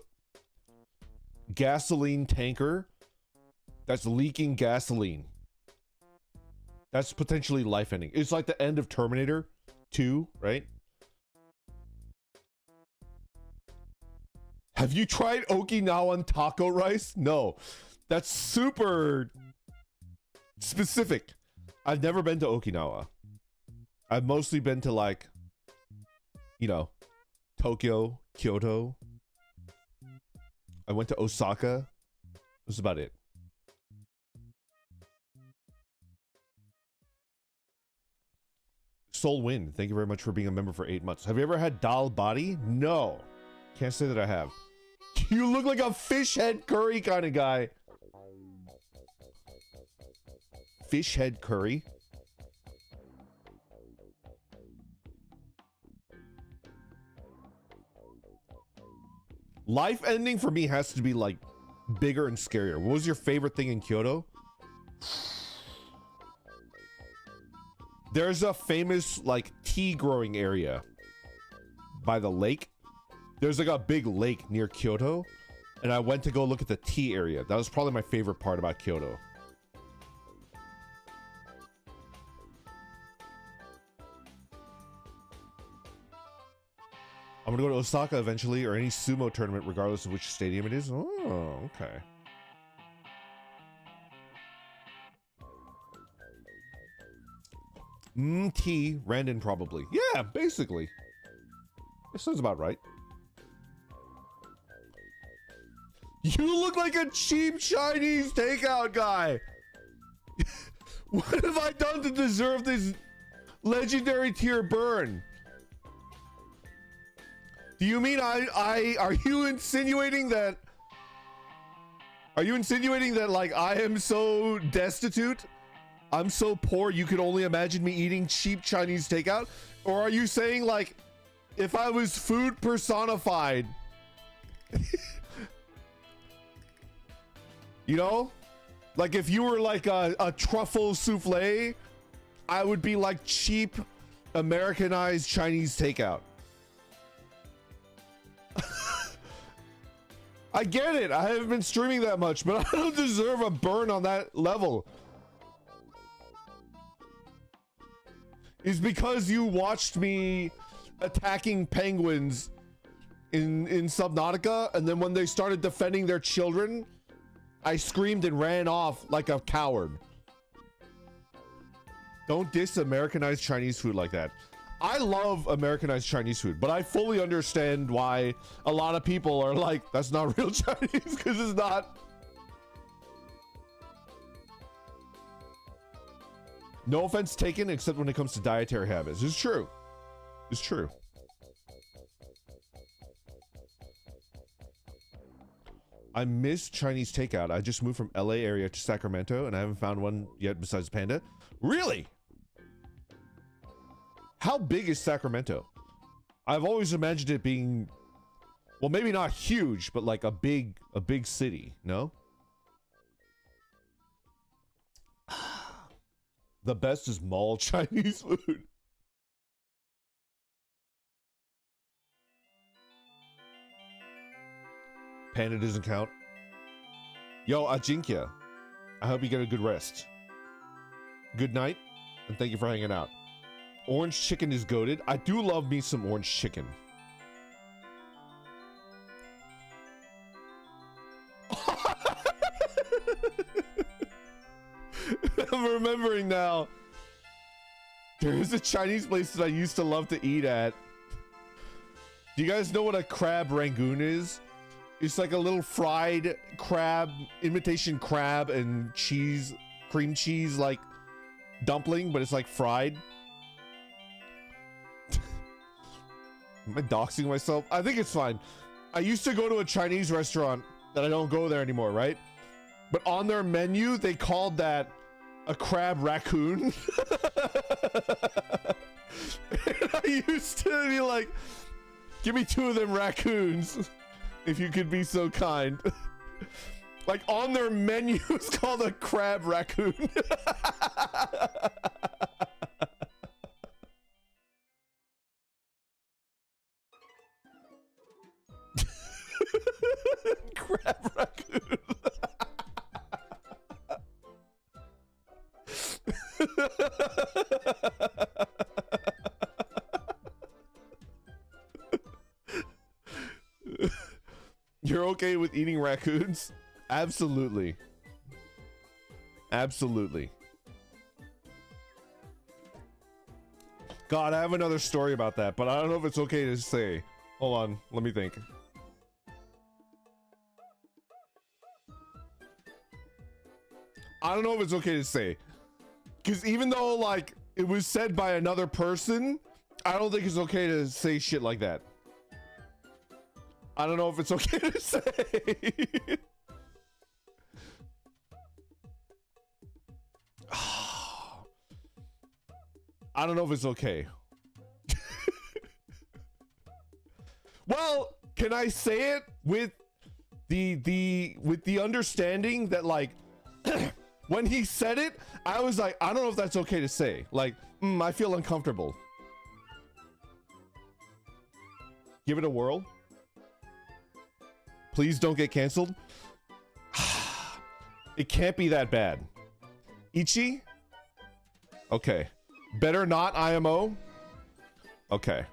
gasoline tanker that's leaking gasoline. That's potentially life-ending. It's like the end of Terminator 2, right? Have you tried Okinawan taco rice? No. That's super specific. I've never been to Okinawa. I've mostly been to, like, you know, Tokyo, Kyoto. I went to Osaka. That's about it. Soul Wind, thank you very much for being a member for 8 months. Have you ever had dal bati? No. Can't say that I have. You look like a fish head curry kind of guy. Fish head curry? Life ending for me has to be like bigger and scarier. What was your favorite thing in Kyoto? There's a famous like tea growing area by the lake. There's like a big lake near Kyoto, and I went to go look at the tea area. That was probably my favorite part about Kyoto. I'm gonna go to Osaka eventually, or any sumo tournament, regardless of which stadium it is. Oh, okay. Tea, Randon probably. Yeah, basically. This sounds about right. You look like a cheap Chinese takeout guy. What have I done to deserve this legendary tier burn? Do you mean are you insinuating that like I am so destitute? I'm so poor you could only imagine me eating cheap Chinese takeout? Or are you saying like if I was food personified? You know? Like if you were like a truffle souffle, I would be like cheap Americanized Chinese takeout. I get it. I haven't been streaming that much, but I don't deserve a burn on that level. It's because you watched me attacking penguins in Subnautica, and then when they started defending their children, I screamed and ran off like a coward. Don't diss Americanized Chinese food like that. I love Americanized Chinese food, but I fully understand why a lot of people are like, that's not real Chinese, because it's not. No offense taken, except when it comes to dietary habits. It's true. It's true. I miss Chinese takeout. I just moved from LA area to Sacramento, and I haven't found one yet besides Panda. Really? How big is Sacramento? I've always imagined it being, well, maybe not huge, but like a big city, no? The best is mall Chinese food. Panda doesn't count. Yo, Ajinkya, I hope you get a good rest. Good night, and thank you for hanging out. Orange chicken is goated. I do love me some orange chicken. I'm remembering now. There is a Chinese place that I used to love to eat at. Do you guys know what a crab rangoon is? It's like a little fried crab, imitation crab and cheese, cream cheese like dumpling, but it's like fried. Am I doxing myself? I think it's fine. I used to go to a Chinese restaurant that I don't go there anymore, right? But on their menu, they called that a crab raccoon. And I used to be like, give me 2 of them raccoons, if you could be so kind. Like on their menu, it's called a crab raccoon. Crab raccoon. You're okay with eating raccoons? Absolutely. Absolutely. God, I have another story about that, but I don't know if it's okay to say. Hold on, let me think. I don't know if it's okay to say. Because even though, like, it was said by another person, I don't think it's okay to say shit like that. I don't know if it's okay to say. I don't know if it's okay. Well, can I say it with the understanding that, like, when he said it, I was like, I don't know if that's okay to say. Like, I feel uncomfortable. Give it a whirl. Please don't get canceled. It can't be that bad. Ichi? Okay. Better not IMO? Okay.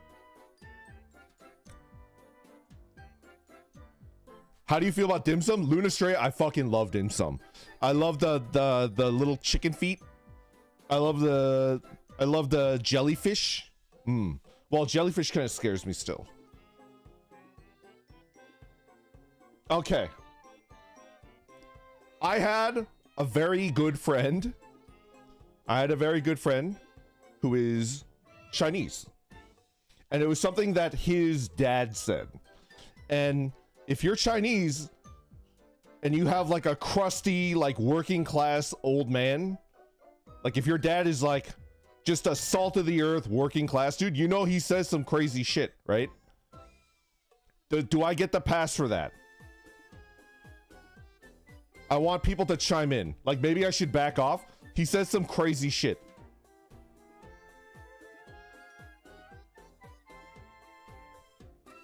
How do you feel about dim sum? Luna Stray, I fucking love dim sum. I love the little chicken feet. I love the jellyfish. Well, jellyfish kind of scares me still. Okay. I had a very good friend. Who is Chinese. And it was something that his dad said. And if you're Chinese and you have like a crusty, like working class old man, like if your dad is like just a salt of the earth working class dude, you know he says some crazy shit, right? Do I get the pass for that? I want people to chime in. Like maybe I should back off. He says some crazy shit.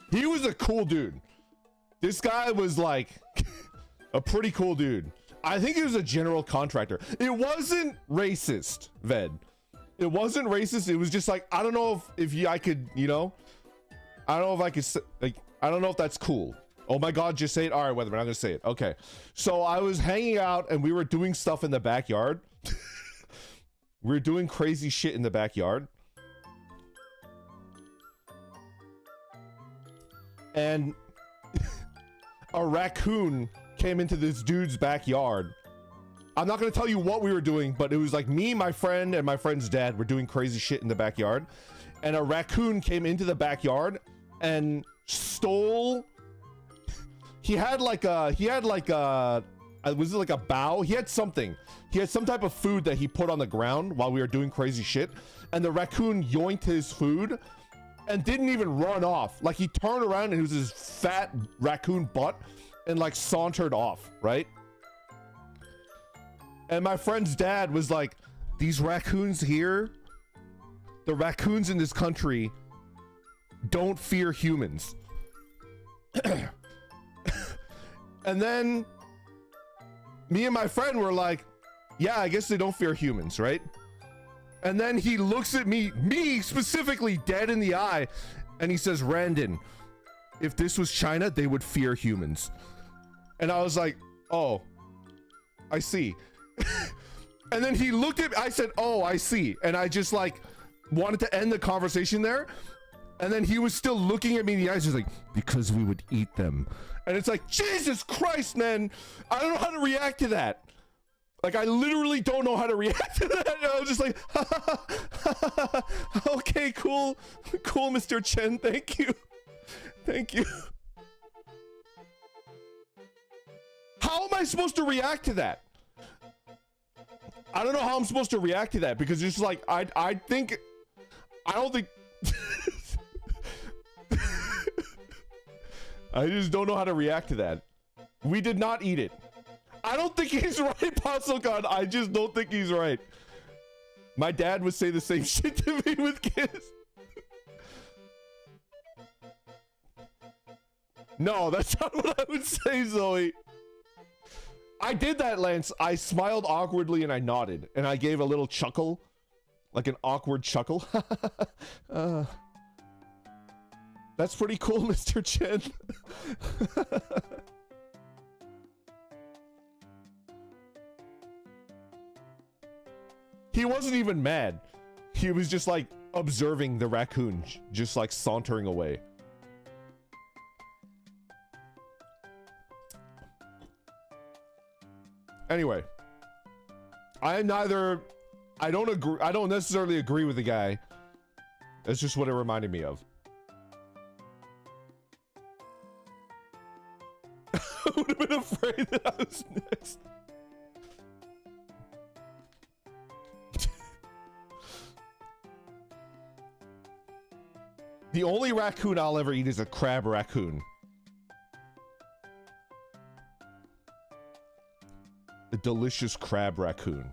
He was a cool dude. This guy was like a pretty cool dude. I think he was a general contractor. It wasn't racist, Ved. It wasn't racist. It was just like, I don't know if I could, you know, I don't know if I could, like, I don't know if that's cool. Oh my God, just say it. All right, Weatherman, I'm gonna say it. Okay. So I was hanging out and we were doing stuff in the backyard. We were doing crazy shit in the backyard. And a raccoon came into this dude's backyard. I'm not gonna tell you what we were doing, but it was like me, my friend, and my friend's dad were doing crazy shit in the backyard. And a raccoon came into the backyard and stole. He had like a, was it like a bow? He had something. He had some type of food that he put on the ground while we were doing crazy shit. And the raccoon yoinked his food and didn't even run off. Like, he turned around and it was his fat raccoon butt and like sauntered off, right? And my friend's dad was like, these raccoons here, the raccoons in this country don't fear humans. And then me and my friend were like, yeah, I guess they don't fear humans, right? And then he looks at me specifically dead in the eye, and he says, Randon, if this was China, they would fear humans. And I was like, oh, I see. And then he looked at me, I said, oh, I see. And I just like wanted to end the conversation there. And then he was still looking at me in the eyes, just like, because we would eat them. And it's like, Jesus Christ, man. I don't know how to react to that. Like, I literally don't know how to react to that. And I was just like, okay, cool. Cool, Mr. Chen. Thank you. Thank you. How am I supposed to react to that? I don't know how I'm supposed to react to that, because it's like, I don't think I just don't know how to react to that. We did not eat it. I don't think he's right, Pasolcon. I just don't think he's right. My dad would say the same shit to me with kids. No, that's not what I would say, Zoe. I did that, Lance. I smiled awkwardly and I nodded. And I gave a little chuckle. Like an awkward chuckle. That's pretty cool, Mr. Chen. He wasn't even mad. He was just like observing the raccoon, just like sauntering away. Anyway, I don't necessarily agree with the guy. That's just what it reminded me of. I would have been afraid that I was next. The only raccoon I'll ever eat is a crab raccoon. A delicious crab raccoon.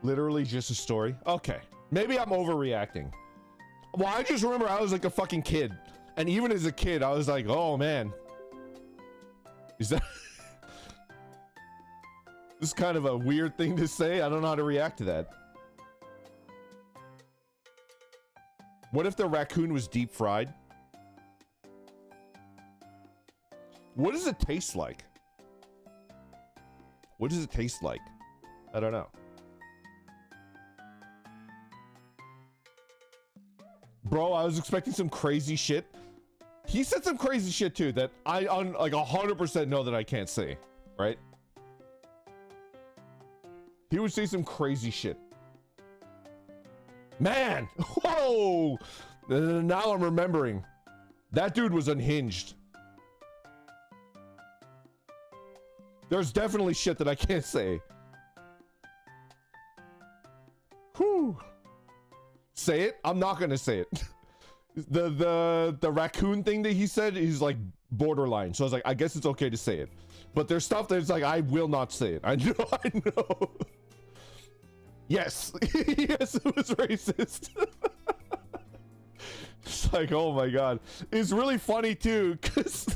Literally just a story. Okay. Maybe I'm overreacting. Well, I just remember I was like a fucking kid. And even as a kid, I was like, oh man. Is that... This is kind of a weird thing to say. I don't know how to react to that. What if the raccoon was deep fried? What does it taste like? What does it taste like? I don't know. Bro, I was expecting some crazy shit. He said some crazy shit too that I like 100% know that I can't say, right? He would say some crazy shit. Man, whoa! Now I'm remembering. That dude was unhinged. There's definitely shit that I can't say. Whew. Say it? I'm not gonna say it. The raccoon thing that he said is like borderline. So I was like, I guess it's okay to say it. But there's stuff that's like, I will not say it. I know. Yes. Yes, it was racist. It's like, oh my god. It's really funny too, because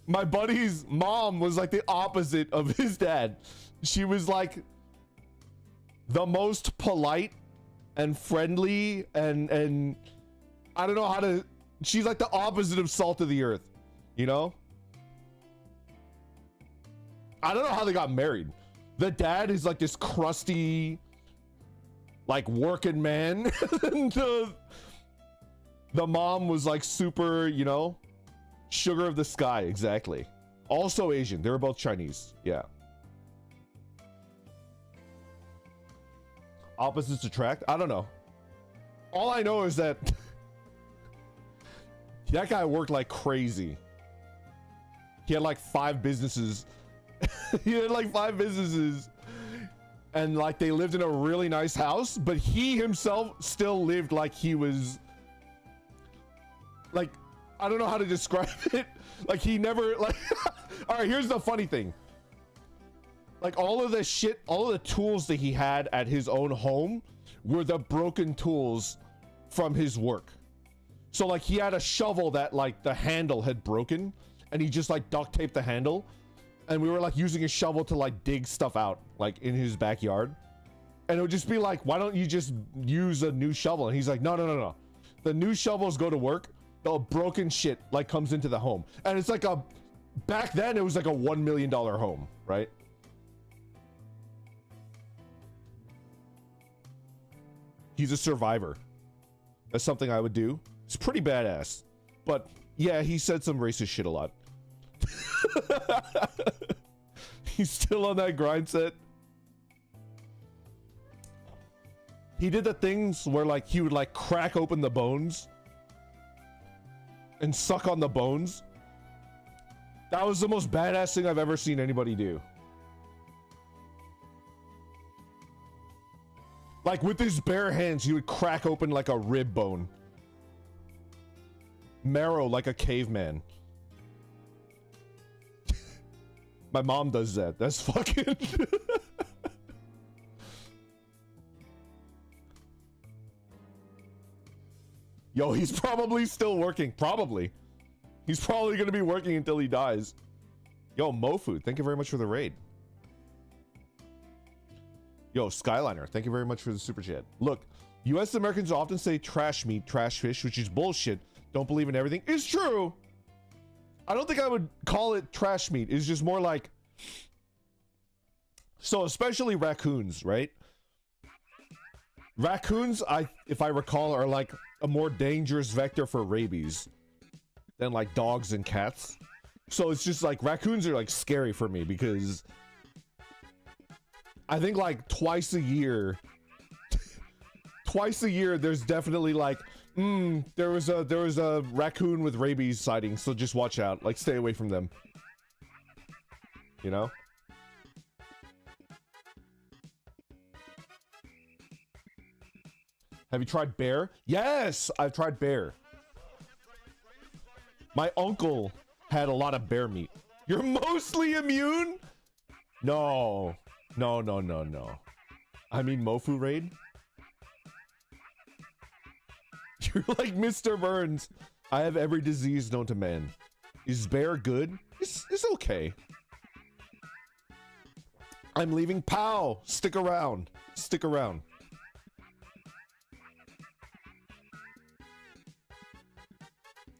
my buddy's mom was like the opposite of his dad. She was like the most polite and friendly and I don't know how to, she's like the opposite of salt of the earth, you know? I don't know how they got married. The dad is like this crusty, like working man. And the mom was like super, you know, sugar of the sky. Exactly. Also Asian. They were both Chinese. Yeah. Opposites attract? I don't know. All I know is that that guy worked like crazy. He had like 5 businesses. He had like 5 businesses. and like they lived in a really nice house, but he himself still lived like he was like, I don't know how to describe it. Like he never like all right, here's the funny thing. Like all of the shit, all of the tools that he had at his own home were the broken tools from his work. So like he had a shovel that like the handle had broken, and he just like duct taped the handle, and we were like using a shovel to like dig stuff out like in his backyard, and it would just be like, why don't you just use a new shovel? And he's like, no, the new shovels go to work, the broken shit like comes into the home. And it's like a, back then it was like a $1 million home, right? He's a survivor. That's something I would do. It's pretty badass. But yeah, he said some racist shit a lot. He's still on that grind set. He did the things where like he would like crack open the bones and suck on the bones. That was the most badass thing I've ever seen anybody do. Like with his bare hands, he would crack open like a rib bone. Marrow like a caveman. My mom does that. That's fucking... Yo, he's probably still working. Probably. He's probably gonna be working until he dies. Yo, Mofu, thank you very much for the raid. Yo, Skyliner, thank you very much for the super chat. Look, US Americans often say trash meat, trash fish, which is bullshit. Don't believe in everything. It's true. I don't think I would call it trash meat. It's just more like... So, especially raccoons, right? Raccoons, if I recall, are like a more dangerous vector for rabies than like dogs and cats. So it's just like raccoons are like scary for me because I think like twice a year there's definitely like there was a raccoon with rabies sighting, so just watch out, like stay away from them, you know. Have you tried bear? Yes, I've tried bear. My uncle had a lot of bear meat. You're mostly immune? No. No. I mean Mofu raid? You're like Mr. Burns. I have every disease known to man. Is bear good? It's okay. I'm leaving. Pow! Stick around. Stick around.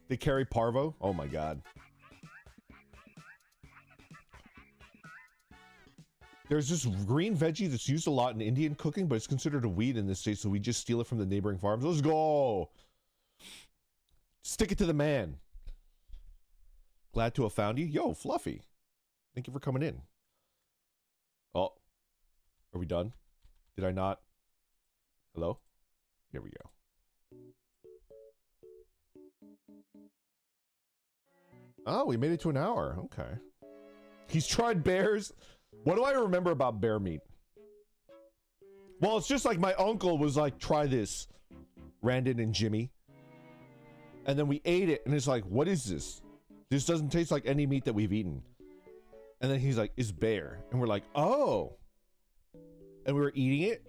They carry parvo? Oh my god. There's this green veggie that's used a lot in Indian cooking, but it's considered a weed in this state, so we just steal it from the neighboring farms. Let's go! Stick it to the man. Glad to have found you. Yo, Fluffy. Thank you for coming in. Oh. Are we done? Did I not? Hello? Here we go. Oh, we made it to an hour. Okay. He's tried bears. What do I remember about bear meat? Well, it's just like my uncle was like, try this. Randon and Jimmy. And then we ate it and it's like, what is this? This doesn't taste like any meat that we've eaten. And then he's like, it's bear. And we're like, oh. And we were eating it.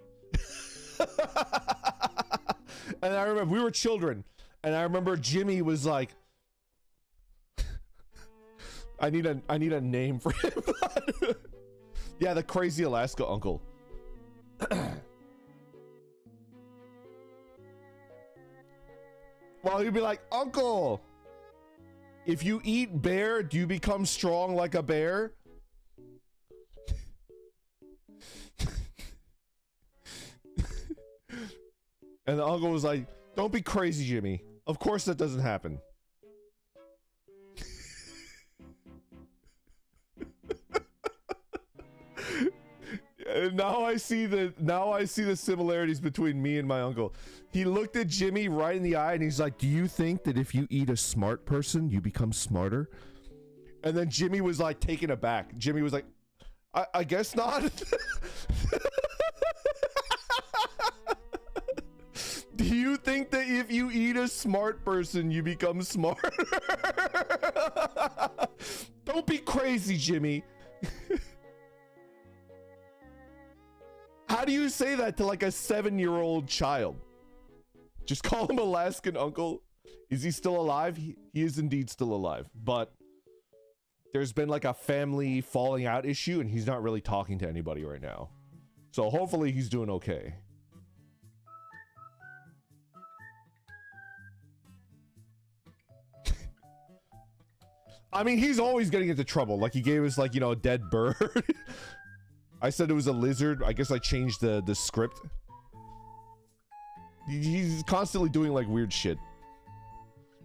And I remember we were children. And I remember Jimmy was like, I need a name for him. Yeah, the crazy Alaska uncle. Well, he'd be like, Uncle, if you eat bear, do you become strong like a bear? And the uncle was like, don't be crazy, Jimmy. Of course that doesn't happen. Now I see the similarities between me and my uncle. He looked at Jimmy right in the eye and he's like, do you think that if you eat a smart person, you become smarter? And then Jimmy was like taken aback. Jimmy was like, I guess not. Do you think that if you eat a smart person, you become smarter? Don't be crazy, Jimmy. How do you say that to like a 7-year-old child? Just call him Alaskan Uncle. Is he still alive? He is indeed still alive, but there's been like a family falling out issue and he's not really talking to anybody right now. So hopefully he's doing okay. I mean, he's always getting into trouble. Like he gave us like, you know, a dead bird. I said it was a lizard. I guess I changed the script. He's constantly doing like weird shit.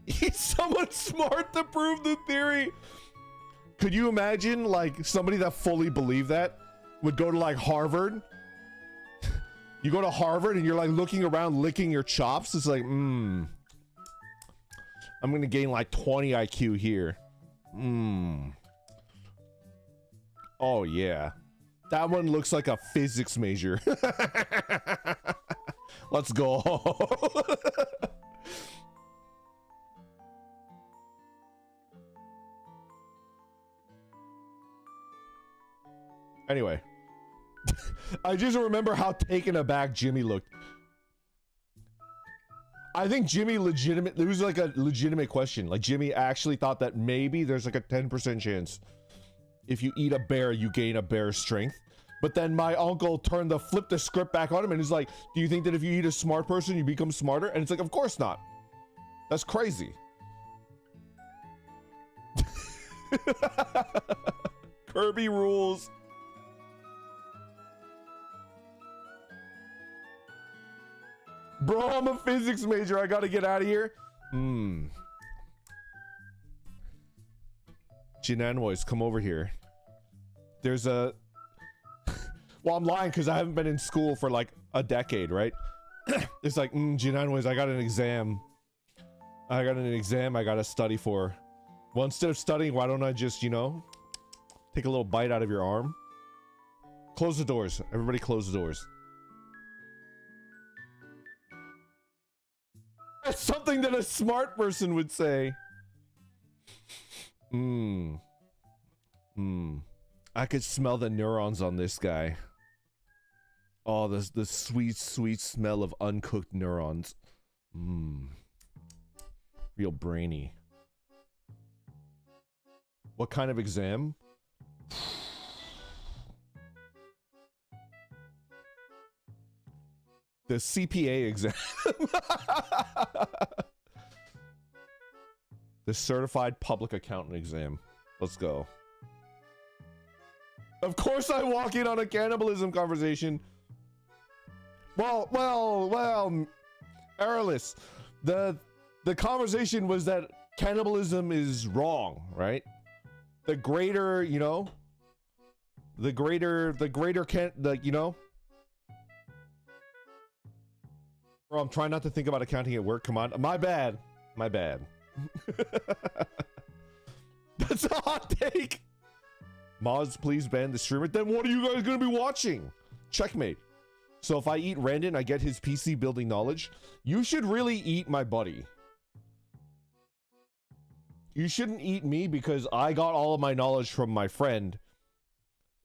He's someone smart to prove the theory. Could you imagine like somebody that fully believed that would go to like Harvard? You go to Harvard and you're like looking around licking your chops. It's like, I'm gonna gain like 20 IQ here. Oh yeah. That one looks like a physics major. Let's go. Anyway. I just remember how taken aback Jimmy looked. I think Jimmy it was like a legitimate question. Like Jimmy actually thought that maybe there's like a 10% chance if you eat a bear, you gain a bear's strength. But then my uncle flipped the script back on him and he's like, do you think that if you eat a smart person, you become smarter? And it's like, of course not. That's crazy. Kirby rules. Bro, I'm a physics major. I gotta get out of here. Jinanwoys, come over here. There's a... Well, I'm lying because I haven't been in school for like a decade, right? It's like, Jinanwoys, I got an exam. I gotta study for. Well, instead of studying, why don't I just, you know, take a little bite out of your arm? Close the doors. Everybody close the doors. That's something that a smart person would say. I could smell the neurons on this guy. Oh, the sweet, sweet smell of uncooked neurons. Real brainy. What kind of exam? The CPA exam. The Certified Public Accountant exam. Let's go. Of course I walk in on a cannibalism conversation. Well, Erlis, the conversation was that cannibalism is wrong, right? The greater, you know, you know? Bro, I'm trying not to think about accounting at work. Come on. My bad. That's a hot take. Mods, please ban the streamer. Then what are you guys gonna be watching? Checkmate. So if I eat Randon, I get his PC building knowledge. You should really eat my buddy. You shouldn't eat me because I got all of my knowledge from my friend.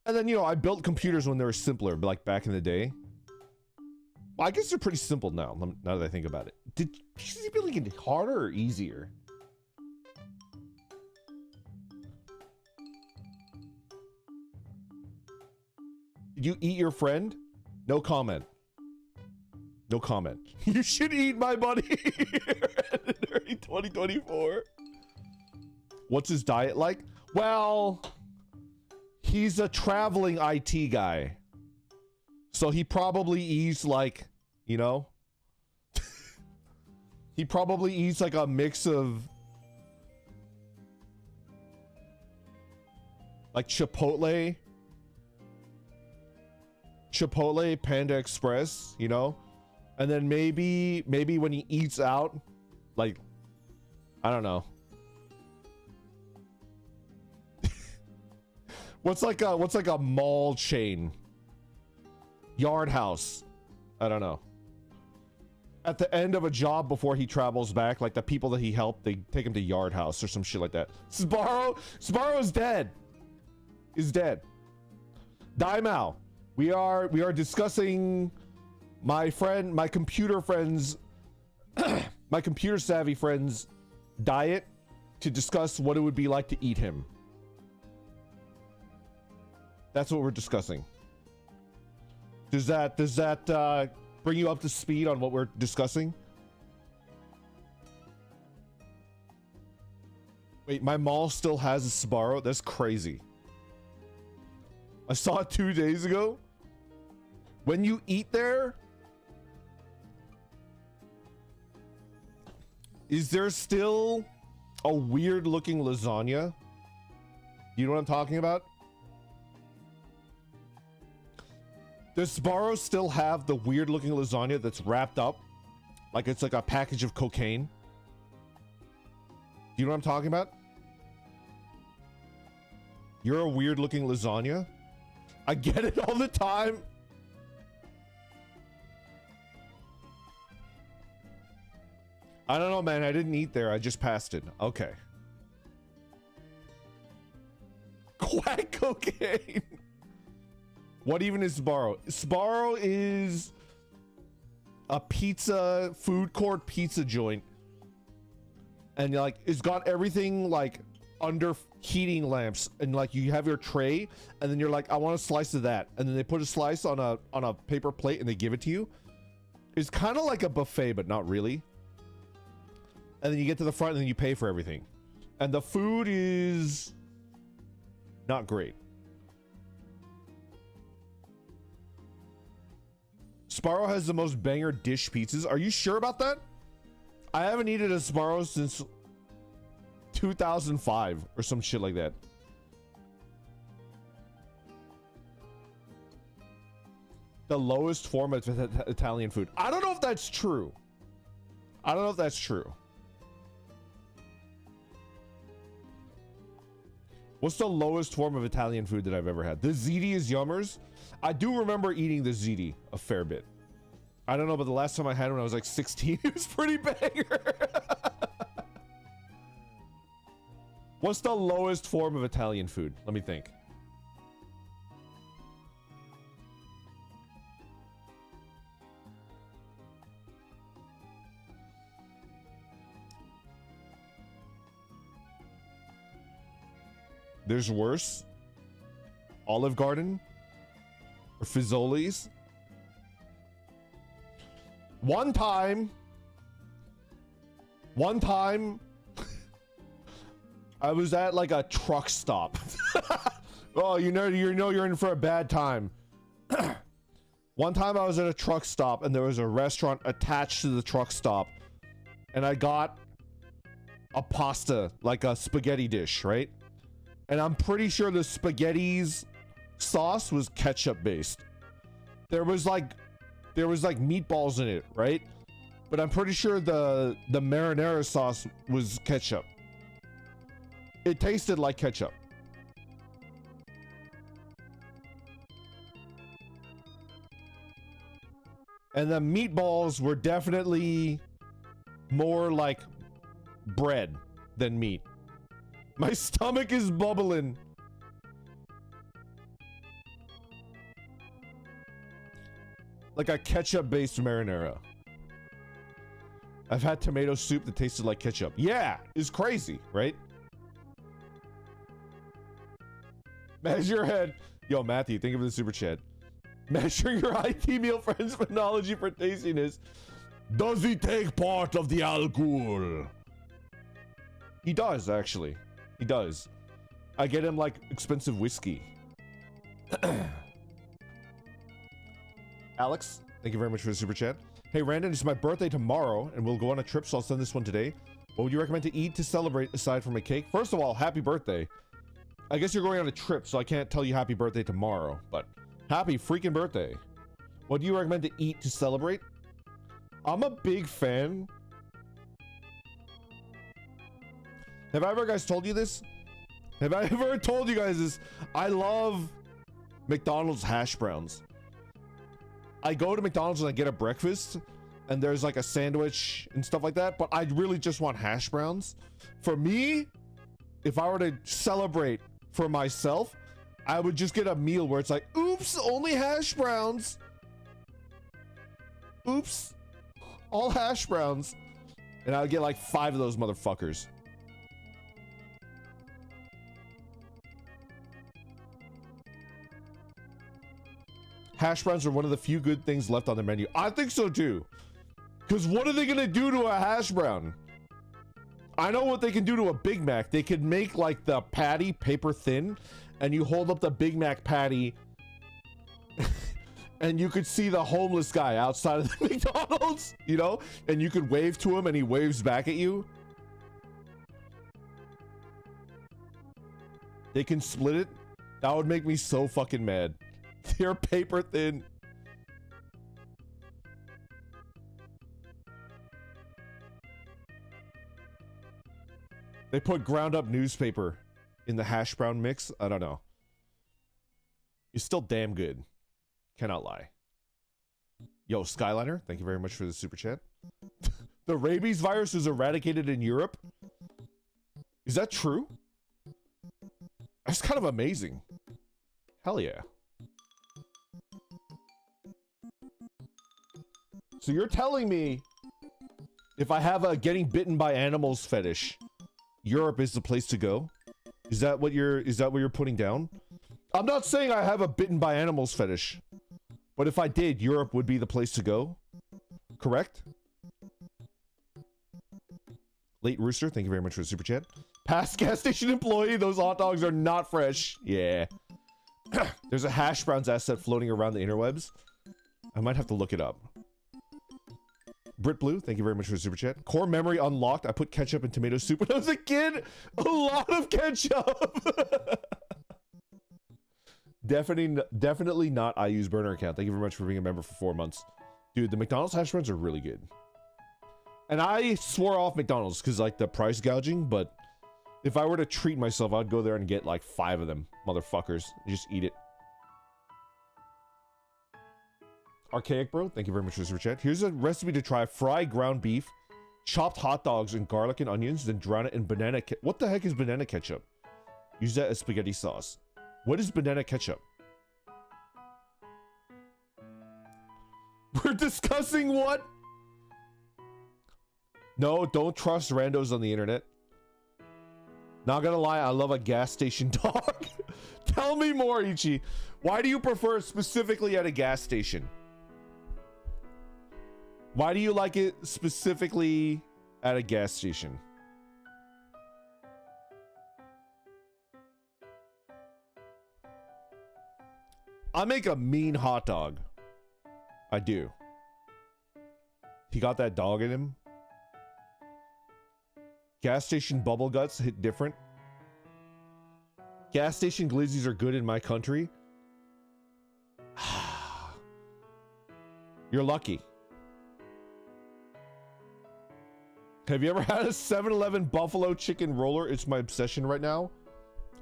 And then, you know, I built computers when they were simpler, like back in the day. Well, I guess they're pretty simple now that I think about it. Did PC building get harder or easier? Did you eat your friend? No comment. No comment. You should eat my buddy. Early 2024. What's his diet like? Well, he's a traveling IT guy. So he probably eats like, you know, he probably eats like a mix of like Chipotle, Panda Express, you know, and then maybe when he eats out, like, I don't know. What's like a mall chain? Yard house. I don't know. At the end of a job before he travels back, like the people that he helped, they take him to Yard House or some shit like that. Sparrow's dead. Is dead. Daimao. We are discussing my computer friend's my computer savvy friend's diet to discuss what it would be like to eat him. That's what we're discussing. Does that bring you up to speed on what we're discussing? Wait, my mall still has a Sparro? That's crazy. I saw it 2 days ago. When you eat there, is there still a weird looking lasagna? You know what I'm talking about? Does Sparro still have the weird looking lasagna that's wrapped up like it's like a package of cocaine? Do you know what I'm talking about? You're a weird looking lasagna? I get it all the time. I don't know, man. I didn't eat there. I just passed it. Okay. Quack cocaine. What even is Sparro? Sparro is a pizza, food court pizza joint. And like, it's got everything like under heating lamps. And like, you have your tray and then you're like, I want a slice of that. And then they put a slice on a paper plate and they give it to you. It's kind of like a buffet, but not really. And then you get to the front and then you pay for everything. And the food is not great. Sparro has the most banger dish pizzas. Are you sure about that? I haven't eaten a Sparro since 2005 or some shit like that. The lowest form of Italian food. I don't know if that's true. I don't know if that's true. What's the lowest form of Italian food that I've ever had? The ziti is yummers. I do remember eating the ziti a fair bit. I don't know, but the last time I had it when I was like 16, it was pretty banger. What's the lowest form of Italian food? Let me think. There's worse. Olive Garden or Fizoli's. One time I was at like a truck stop. Oh, you know you're in for a bad time. One time I was at a truck stop and there was a restaurant attached to the truck stop and I got a pasta, like a spaghetti dish, right? And I'm pretty sure the spaghetti's sauce was ketchup based. There was like meatballs in it, right? But I'm pretty sure the marinara sauce was ketchup. It tasted like ketchup. And the meatballs were definitely more like bread than meat. My stomach is bubbling. Like a ketchup-based marinara. I've had tomato soup that tasted like ketchup. Yeah, it's crazy, right? Measure your head. Yo, Matthew, think of the super chat. Measuring your IT meal friend's phonology for tastiness. Does he take part of the alcohol? He does, actually. He does. I get him like expensive whiskey. Alex, thank you very much for the super chat. Hey, Randon, it's my birthday tomorrow, and we'll go on a trip, so I'll send this one today. What would you recommend to eat to celebrate aside from a cake? First of all, happy birthday. I guess you're going on a trip, so I can't tell you happy birthday tomorrow, but happy freaking birthday. What do you recommend to eat to celebrate? I'm a big fan. Have I ever guys told you this? Have I ever told you guys this? I love McDonald's hash browns. I go to McDonald's and I get a breakfast and there's like a sandwich and stuff like that, but I really just want hash browns. For me, if I were to celebrate for myself, I would just get a meal where it's like, oops, only hash browns. Oops, all hash browns. And I would get like 5 of those motherfuckers. Hash browns are one of the few good things left on the menu. I think so too. Because what are they gonna do to a hash brown? I know what they can do to a Big Mac. They could make like the patty paper thin, and you hold up the Big Mac patty and you could see the homeless guy outside of the McDonald's, you know, and you could wave to him and he waves back at you. They can split it. That would make me so fucking mad. They're paper thin. They put ground up newspaper in the hash brown mix. I don't know. It's still damn good. Cannot lie. Yo, Skyliner, thank you very much for the super chat. The rabies virus is eradicated in Europe. Is that true? That's kind of amazing. Hell yeah. So you're telling me if I have a getting bitten by animals fetish, Europe is the place to go? Is that what you're putting down? I'm not saying I have a bitten by animals fetish, but if I did, Europe would be the place to go. Correct? Late Rooster, thank you very much for the super chat. Past gas station employee, those hot dogs are not fresh. Yeah. There's a hash browns asset floating around the interwebs. I might have to look it up. Brit Blue, thank you very much for the super chat. Core memory unlocked. I put ketchup in tomato soup when I was a kid. A lot of ketchup. Definitely not I use burner account. Thank you very much for being a member for 4 months. Dude, the McDonald's hash browns are really good. And I swore off McDonald's because like the price gouging, but if I were to treat myself, I'd go there and get like 5 of them, motherfuckers. And just eat it. Archaic Bro, thank you very much for the super chat. Here's a recipe to try. Fry ground beef, chopped hot dogs in garlic and onions, then drown it in banana what the heck is banana ketchup? Use that as spaghetti sauce. What is banana ketchup? We're discussing what? No, don't trust randos on the internet. Not gonna lie, I love a gas station dog. Tell me more, Ichi. Why do you prefer specifically at a gas station? Why do you like it specifically at a gas station? I make a mean hot dog. I do. He got that dog in him. Gas station bubble guts hit different. Gas station glizzies are good in my country. You're lucky. Have you ever had a 7-Eleven buffalo chicken roller? It's my obsession right now.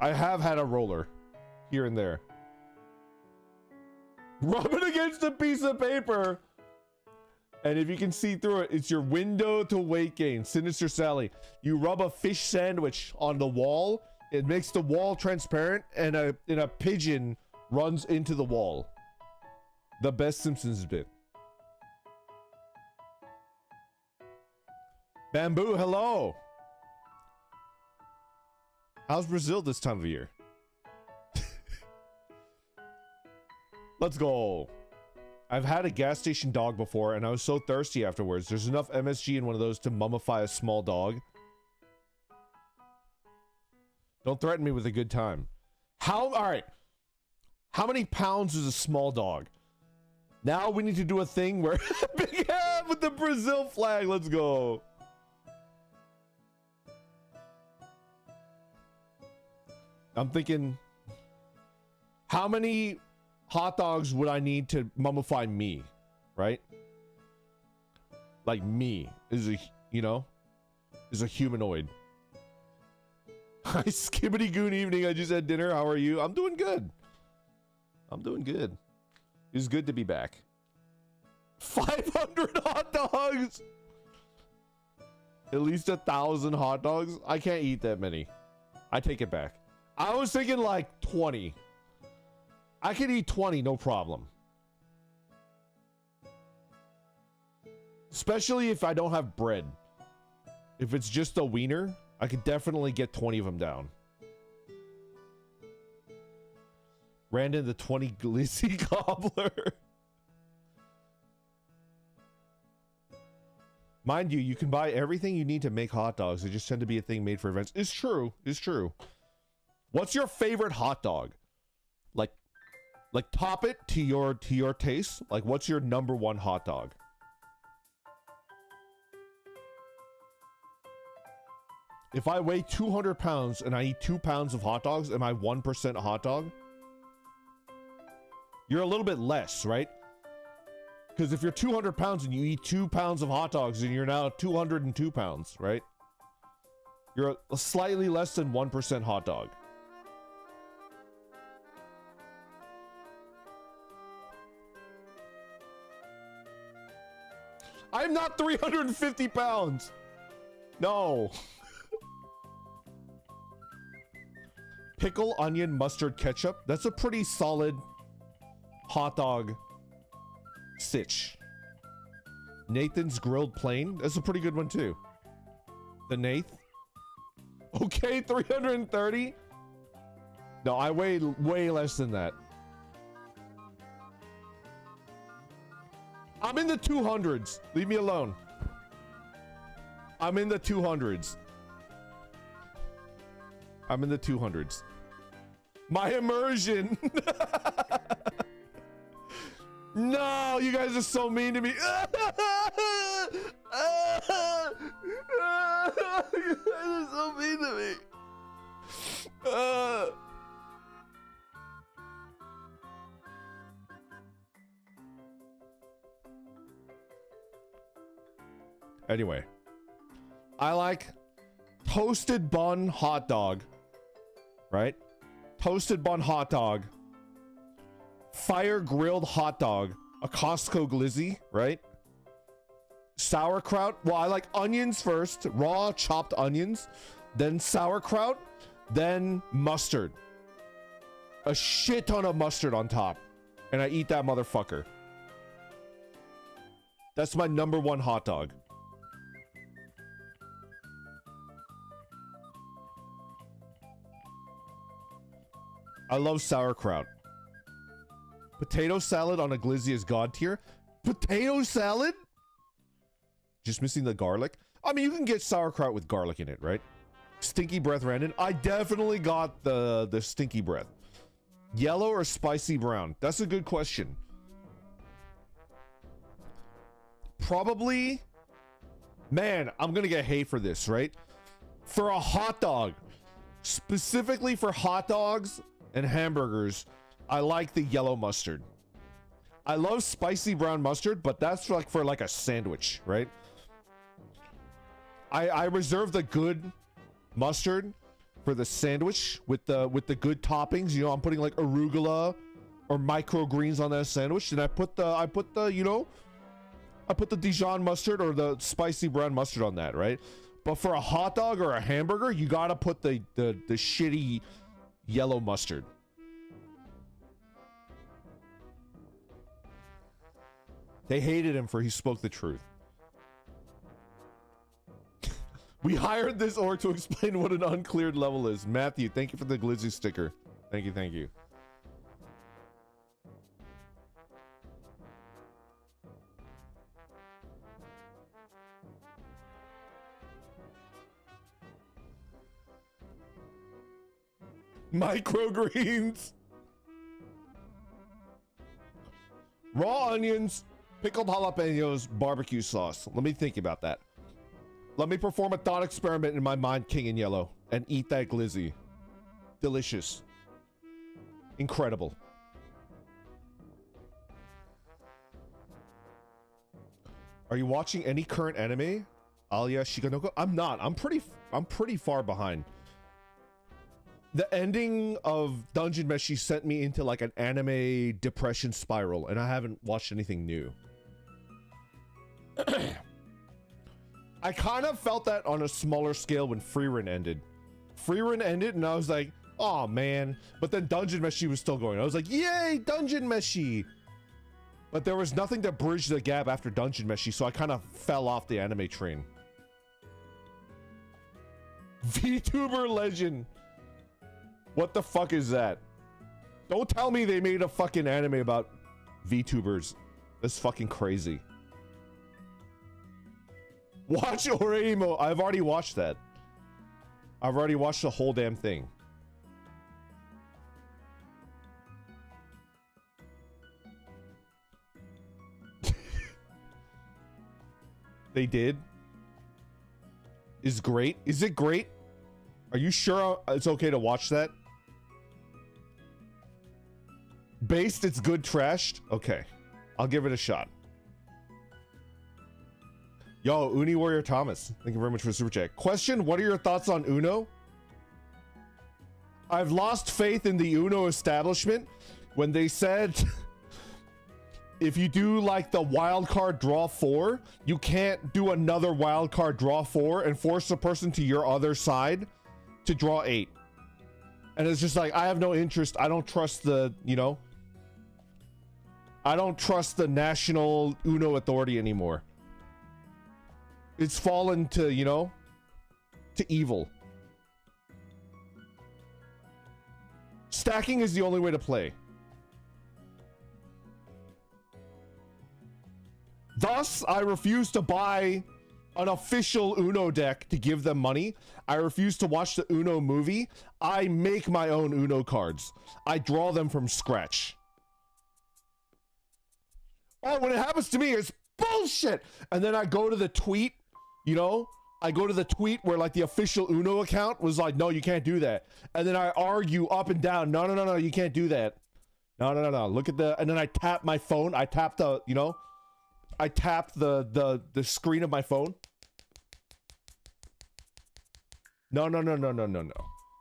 I have had a roller here and there. Rub it against a piece of paper. And if you can see through it, it's your window to weight gain. Sinister Sally. You rub a fish sandwich on the wall. It makes the wall transparent and a pigeon runs into the wall. The best Simpsons bit. Bamboo, hello. How's Brazil this time of year? Let's go. I've had a gas station dog before and I was so thirsty afterwards. There's enough MSG in one of those to mummify a small dog. Don't threaten me with a good time. All right. How many pounds is a small dog? Now we need to do a thing where big head with the Brazil flag. Let's go. I'm thinking, how many hot dogs would I need to mummify me, right? Like me is a, you know, is a humanoid. Hi, skibbity goon evening. I just had dinner. How are you? I'm doing good. I'm doing good. It's good to be back. 500 hot dogs. At least 1,000 hot dogs. I can't eat that many. I take it back. I was thinking like 20. I could eat 20, no problem. Especially if I don't have bread. If it's just a wiener, I could definitely get 20 of them down. Ran into 20 glizzy gobbler. Mind you, you can buy everything you need to make hot dogs. They just tend to be a thing made for events. It's true. It's true. What's your favorite hot dog? Like top it to your taste. Like, what's your #1 hot dog? If I weigh 200 pounds and I eat 2 pounds of hot dogs, am I 1% hot dog? You're a little bit less, right? Because if you're 200 pounds and you eat 2 pounds of hot dogs, then you're now 202 pounds, right? You're a slightly less than 1% hot dog. I'm not 350 pounds. No. Pickle, onion, mustard, ketchup. That's a pretty solid hot dog sitch. Nathan's grilled plain. That's a pretty good one too. The Nath. Okay, 330. No, I weigh way less than that. I'm in the 200s. Leave me alone. I'm in the 200s. I'm in the 200s. My immersion. No, you guys are so mean to me. You guys are so mean to me. Anyway, I like toasted bun hot dog, right? Toasted bun hot dog, fire grilled hot dog, a Costco glizzy, right? Sauerkraut. Well, I like onions first, raw chopped onions, then sauerkraut, then mustard. A shit ton of mustard on top, and I eat that motherfucker. That's my #1 hot dog. I love sauerkraut. Potato salad on a glizzy is god tier. Potato salad? Just missing the garlic. I mean, you can get sauerkraut with garlic in it, right? Stinky breath Randon. I definitely got the stinky breath. Yellow or spicy brown? That's a good question. Probably. Man, I'm gonna get hate for this, right? For a hot dog, specifically for hot dogs and hamburgers, I like the yellow mustard. I love spicy brown mustard, but that's for like a sandwich, right? I reserve the good mustard for the sandwich with the good toppings. You know, I'm putting like arugula or microgreens on that sandwich, and I put the you know, I put the Dijon mustard or the spicy brown mustard on that, right? But for a hot dog or a hamburger, you gotta put the shitty yellow mustard. They hated him for he spoke the truth. We hired this orc to explain what an uncleared level is. Matthew, thank you for the glizzy sticker. Thank you, thank you. Microgreens. Raw onions, pickled jalapenos, barbecue sauce. Let me think about that. Let me perform a thought experiment in my mind, King in Yellow, and eat that glizzy. Delicious. Incredible. Are you watching any current anime? Alia Shikanoko? I'm not. I'm pretty far behind. The ending of Dungeon Meshi sent me into like an anime depression spiral, and I haven't watched anything new. I kind of felt that on a smaller scale when Freerun ended. Freerun ended and I was like, oh man. But then Dungeon Meshi was still going. I was like, yay, Dungeon Meshi. But there was nothing to bridge the gap after Dungeon Meshi, so I kind of fell off the anime train. VTuber legend. What the fuck is that? Don't tell me they made a fucking anime about VTubers. That's fucking crazy. Watch Oreimo. I've already watched that. I've already watched the whole damn thing. They did. Is great. Is it great? Are you sure it's okay to watch that? Based, it's good trashed? Okay. I'll give it a shot. Yo, Uni Warrior Thomas. Thank you very much for the super chat. Question, what are your thoughts on Uno? I've lost faith in the Uno establishment when they said if you do like the wild card draw 4, you can't do another wild card draw 4 and force the person to your other side to draw 8. And it's just like, I have no interest. I don't trust the, you know, I don't trust the national Uno authority anymore. It's fallen to, you know, to evil. Stacking is the only way to play. Thus, I refuse to buy an official Uno deck to give them money. I refuse to watch the Uno movie. I make my own Uno cards. I draw them from scratch. Oh, when it happens to me, it's bullshit. And then I go to the tweet, you know, I go to the tweet where like the official Uno account was like, no, you can't do that. And then I argue up and down. No, no, no, no, you can't do that. No, no, no, no. Look at the, and then I tap my phone. I tap the, you know, I tap the screen of my phone. No, no, no, no, no, no, no.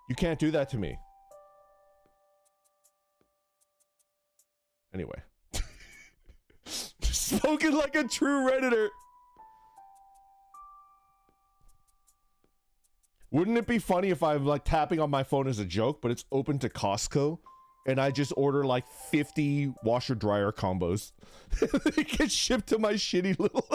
You can't do that to me. Anyway. Spoken like a true Redditor. Wouldn't it be funny if I'm like tapping on my phone as a joke, but it's open to Costco and I just order like 50 washer dryer combos. They get shipped to my shitty little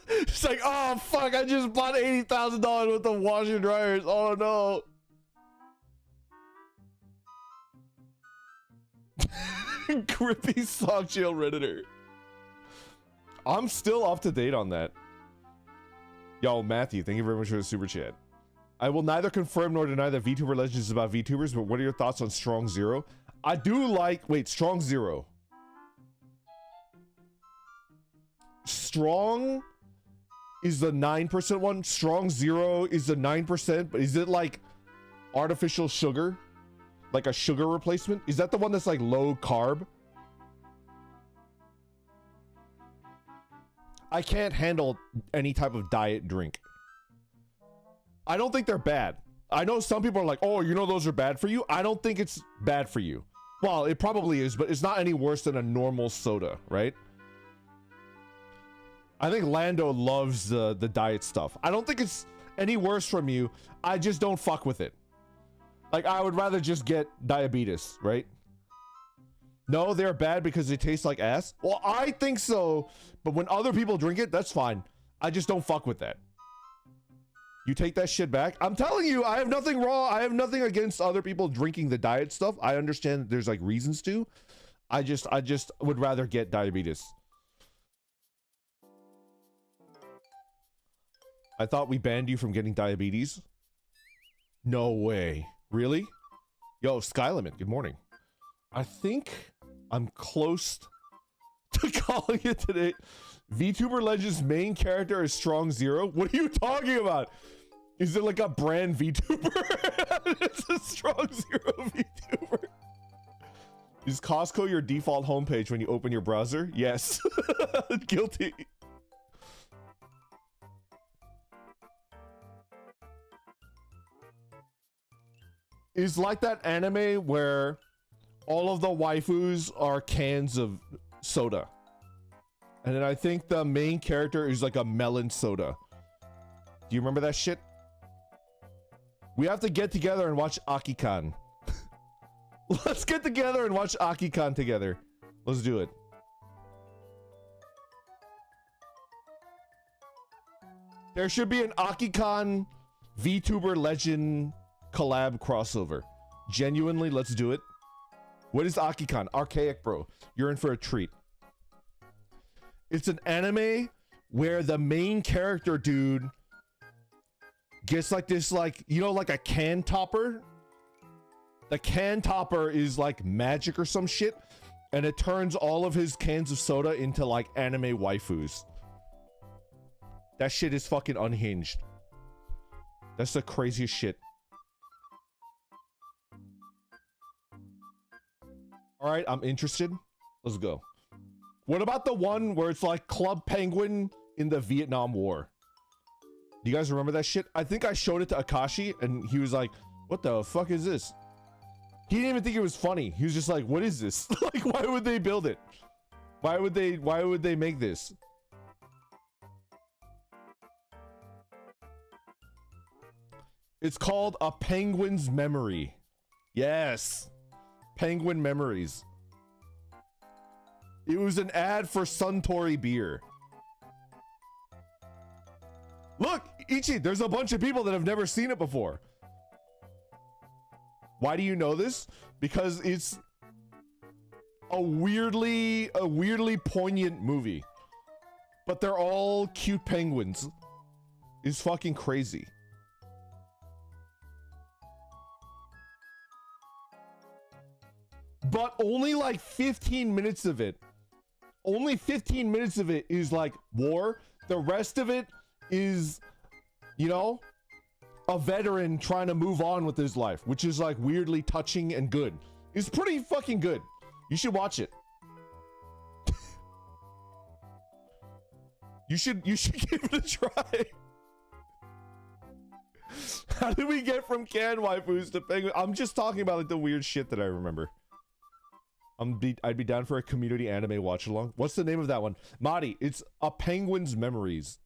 It's like, oh fuck, I just bought $80,000 worth of washer dryers. Oh no. Grippy sock jail Redditor. I'm still up to date on that. Yo, Matthew, thank you very much for the super chat. I will neither confirm nor deny that VTuber Legends is about VTubers, but what are your thoughts on Strong Zero? I do like, wait, Strong Zero. Strong is the 9% one. Strong Zero is the 9%, but is it like artificial sugar? Like a sugar replacement? Is that the one that's like low carb? I can't handle any type of diet drink. I don't think they're bad. I know some people are like, oh, you know those are bad for you. I don't think it's bad for you. Well, it probably is, but it's not any worse than a normal soda, right? I think Lando loves the diet stuff. I don't think it's any worse from you. I just don't fuck with it. Like, I would rather just get diabetes, right? No, they're bad because they taste like ass. Well, I think so, but when other people drink it, that's fine. I just don't fuck with that. You take that shit back. I'm telling you, I have nothing wrong. I have nothing against other people drinking the diet stuff. I understand there's like reasons to. I just would rather get diabetes. I thought we banned you from getting diabetes. No way. Really? Yo, Skylimit, good morning. I think I'm close to calling it today. VTuber Legends main character is Strong Zero? What are you talking about? Is it like a brand VTuber? It's a Strong Zero VTuber. Is Costco your default homepage when you open your browser? Yes. Guilty. Is like that anime where All of the waifus are cans of soda. And then I think the main character is like a melon soda. Do you remember that shit? We have to get together and watch Akikan. Let's get together and watch Akikan together. Let's do it. There should be an Akikan Vtuber legend collab crossover. Genuinely, let's do it. What is Akikan? Archaic, bro. You're in for a treat. It's an anime where the main character, dude, gets like this, like, you know, like a can topper? The can topper is like magic or some shit, and it turns all of his cans of soda into like anime waifus. That shit is fucking unhinged. That's the craziest shit. Alright, I'm interested. Let's go. What about the one where it's like Club Penguin in the Vietnam War? Do you guys remember that shit? I think I showed it to Akashi and he was like, what the fuck is this? He didn't even think it was funny. He was just like, what is this? Like, why would they build it? Why would they make this? It's called A Penguin's Memory. Yes. Penguin Memories. It was an ad for Suntory beer. Look, Ichi, there's a bunch of people that have never seen it before. Why do you know this? Because it's a weirdly poignant movie. But they're all cute penguins. It's fucking crazy. But only like 15 minutes of it. Only 15 minutes of it is like war. The rest of it is, you know, a veteran trying to move on with his life, which is like weirdly touching and good. It's pretty fucking good. You should watch it. You should give it a try. How did we get from can waifus to penguin? I'm just talking about like the weird shit that I remember. I'd be down for a community anime watch along. What's the name of that one? Madi, it's A Penguin's Memories.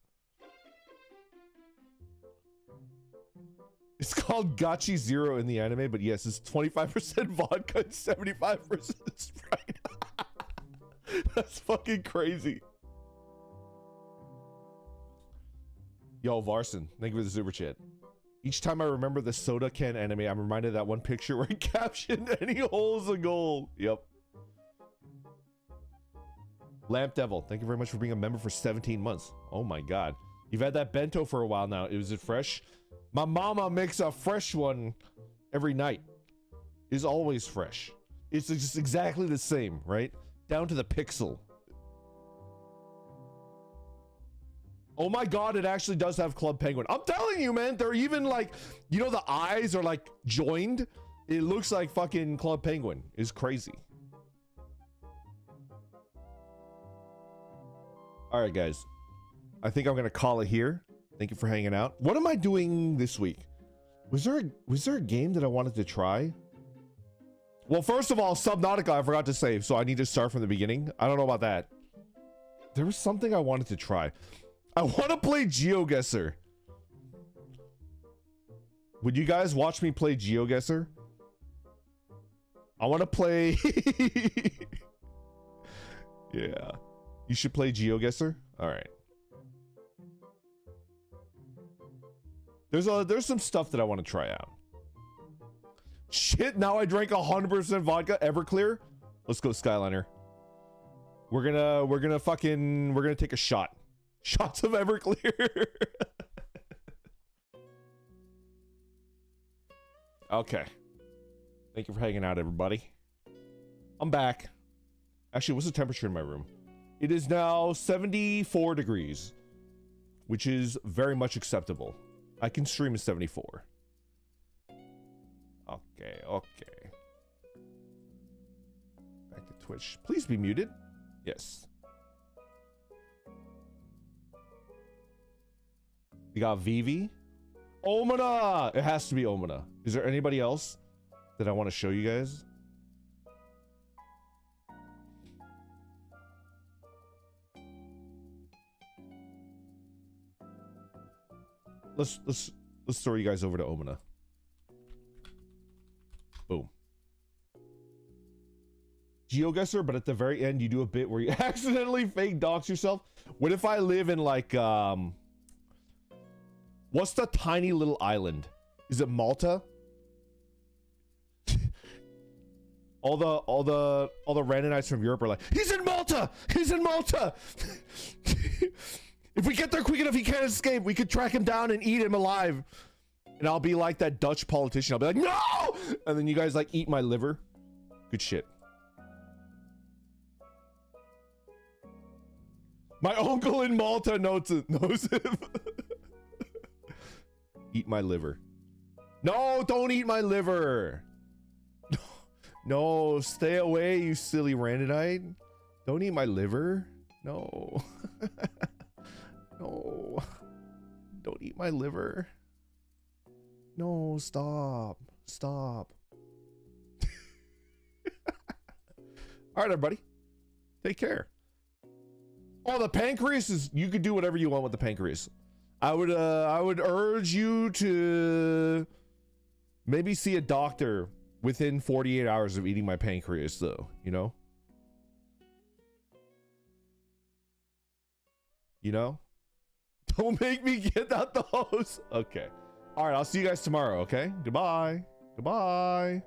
It's called Gachi Zero in the anime, but yes, it's 25% vodka and 75% Sprite. That's fucking crazy. Yo, Varson, thank you for the super chat. Each time I remember the soda can anime, I'm reminded of that one picture where it captioned any hole's a goal. Yep. Lamp Devil, thank you very much for being a member for 17 months. Oh my god. You've had that bento for a while now. Is it fresh? My mama makes a fresh one every night. It's always fresh. It's just exactly the same, right? Down to the pixel. Oh my god, it actually does have Club Penguin. I'm telling you, man, they're even like, you know, the eyes are like joined. It looks like fucking Club Penguin. It's crazy. All right, guys. I think I'm gonna call it here. Thank you for hanging out. What am I doing this week? Was there a game that I wanted to try? Well, first of all, Subnautica I forgot to save, so I need to start from the beginning. I don't know about that. There was something I wanted to try. I want to play GeoGuessr. Would you guys watch me play GeoGuessr? I want to play... Yeah. You should play GeoGuessr? Alright. There's some stuff that I want to try out. Shit, now I drank 100% vodka. Everclear? Let's go, Skyliner. We're gonna take a shot. Shots of Everclear. Okay. Thank you for hanging out, everybody. I'm back. Actually, what's the temperature in my room? It is now 74 degrees, which is very much acceptable. I can stream at 74. Okay, okay. Back to Twitch. Please be muted. Yes. We got Vivi. Omana! It has to be Omana. Is there anybody else that I want to show you guys? let's throw you guys over to Omina. Boom. GeoGuessr, but at the very end you do a bit where you accidentally fake dox yourself. What if I live in like what's the tiny little island? Is it Malta? all the randomites from Europe are like, he's in Malta! He's in Malta! If we get there quick enough, he can't escape. We could track him down and eat him alive. And I'll be like that Dutch politician. I'll be like, no! And then you guys like eat my liver. Good shit. My uncle in Malta knows him. Eat my liver. No, don't eat my liver. No, stay away, you silly Randonite. Don't eat my liver. No. No. Don't eat my liver. No, stop. Stop. All right, everybody. Take care. Oh, the pancreas is, you could do whatever you want with the pancreas. I would urge you to maybe see a doctor within 48 hours of eating my pancreas though, you know? You know? Don't make me get out the hose. Okay. All right, I'll see you guys tomorrow, okay? Goodbye. Goodbye.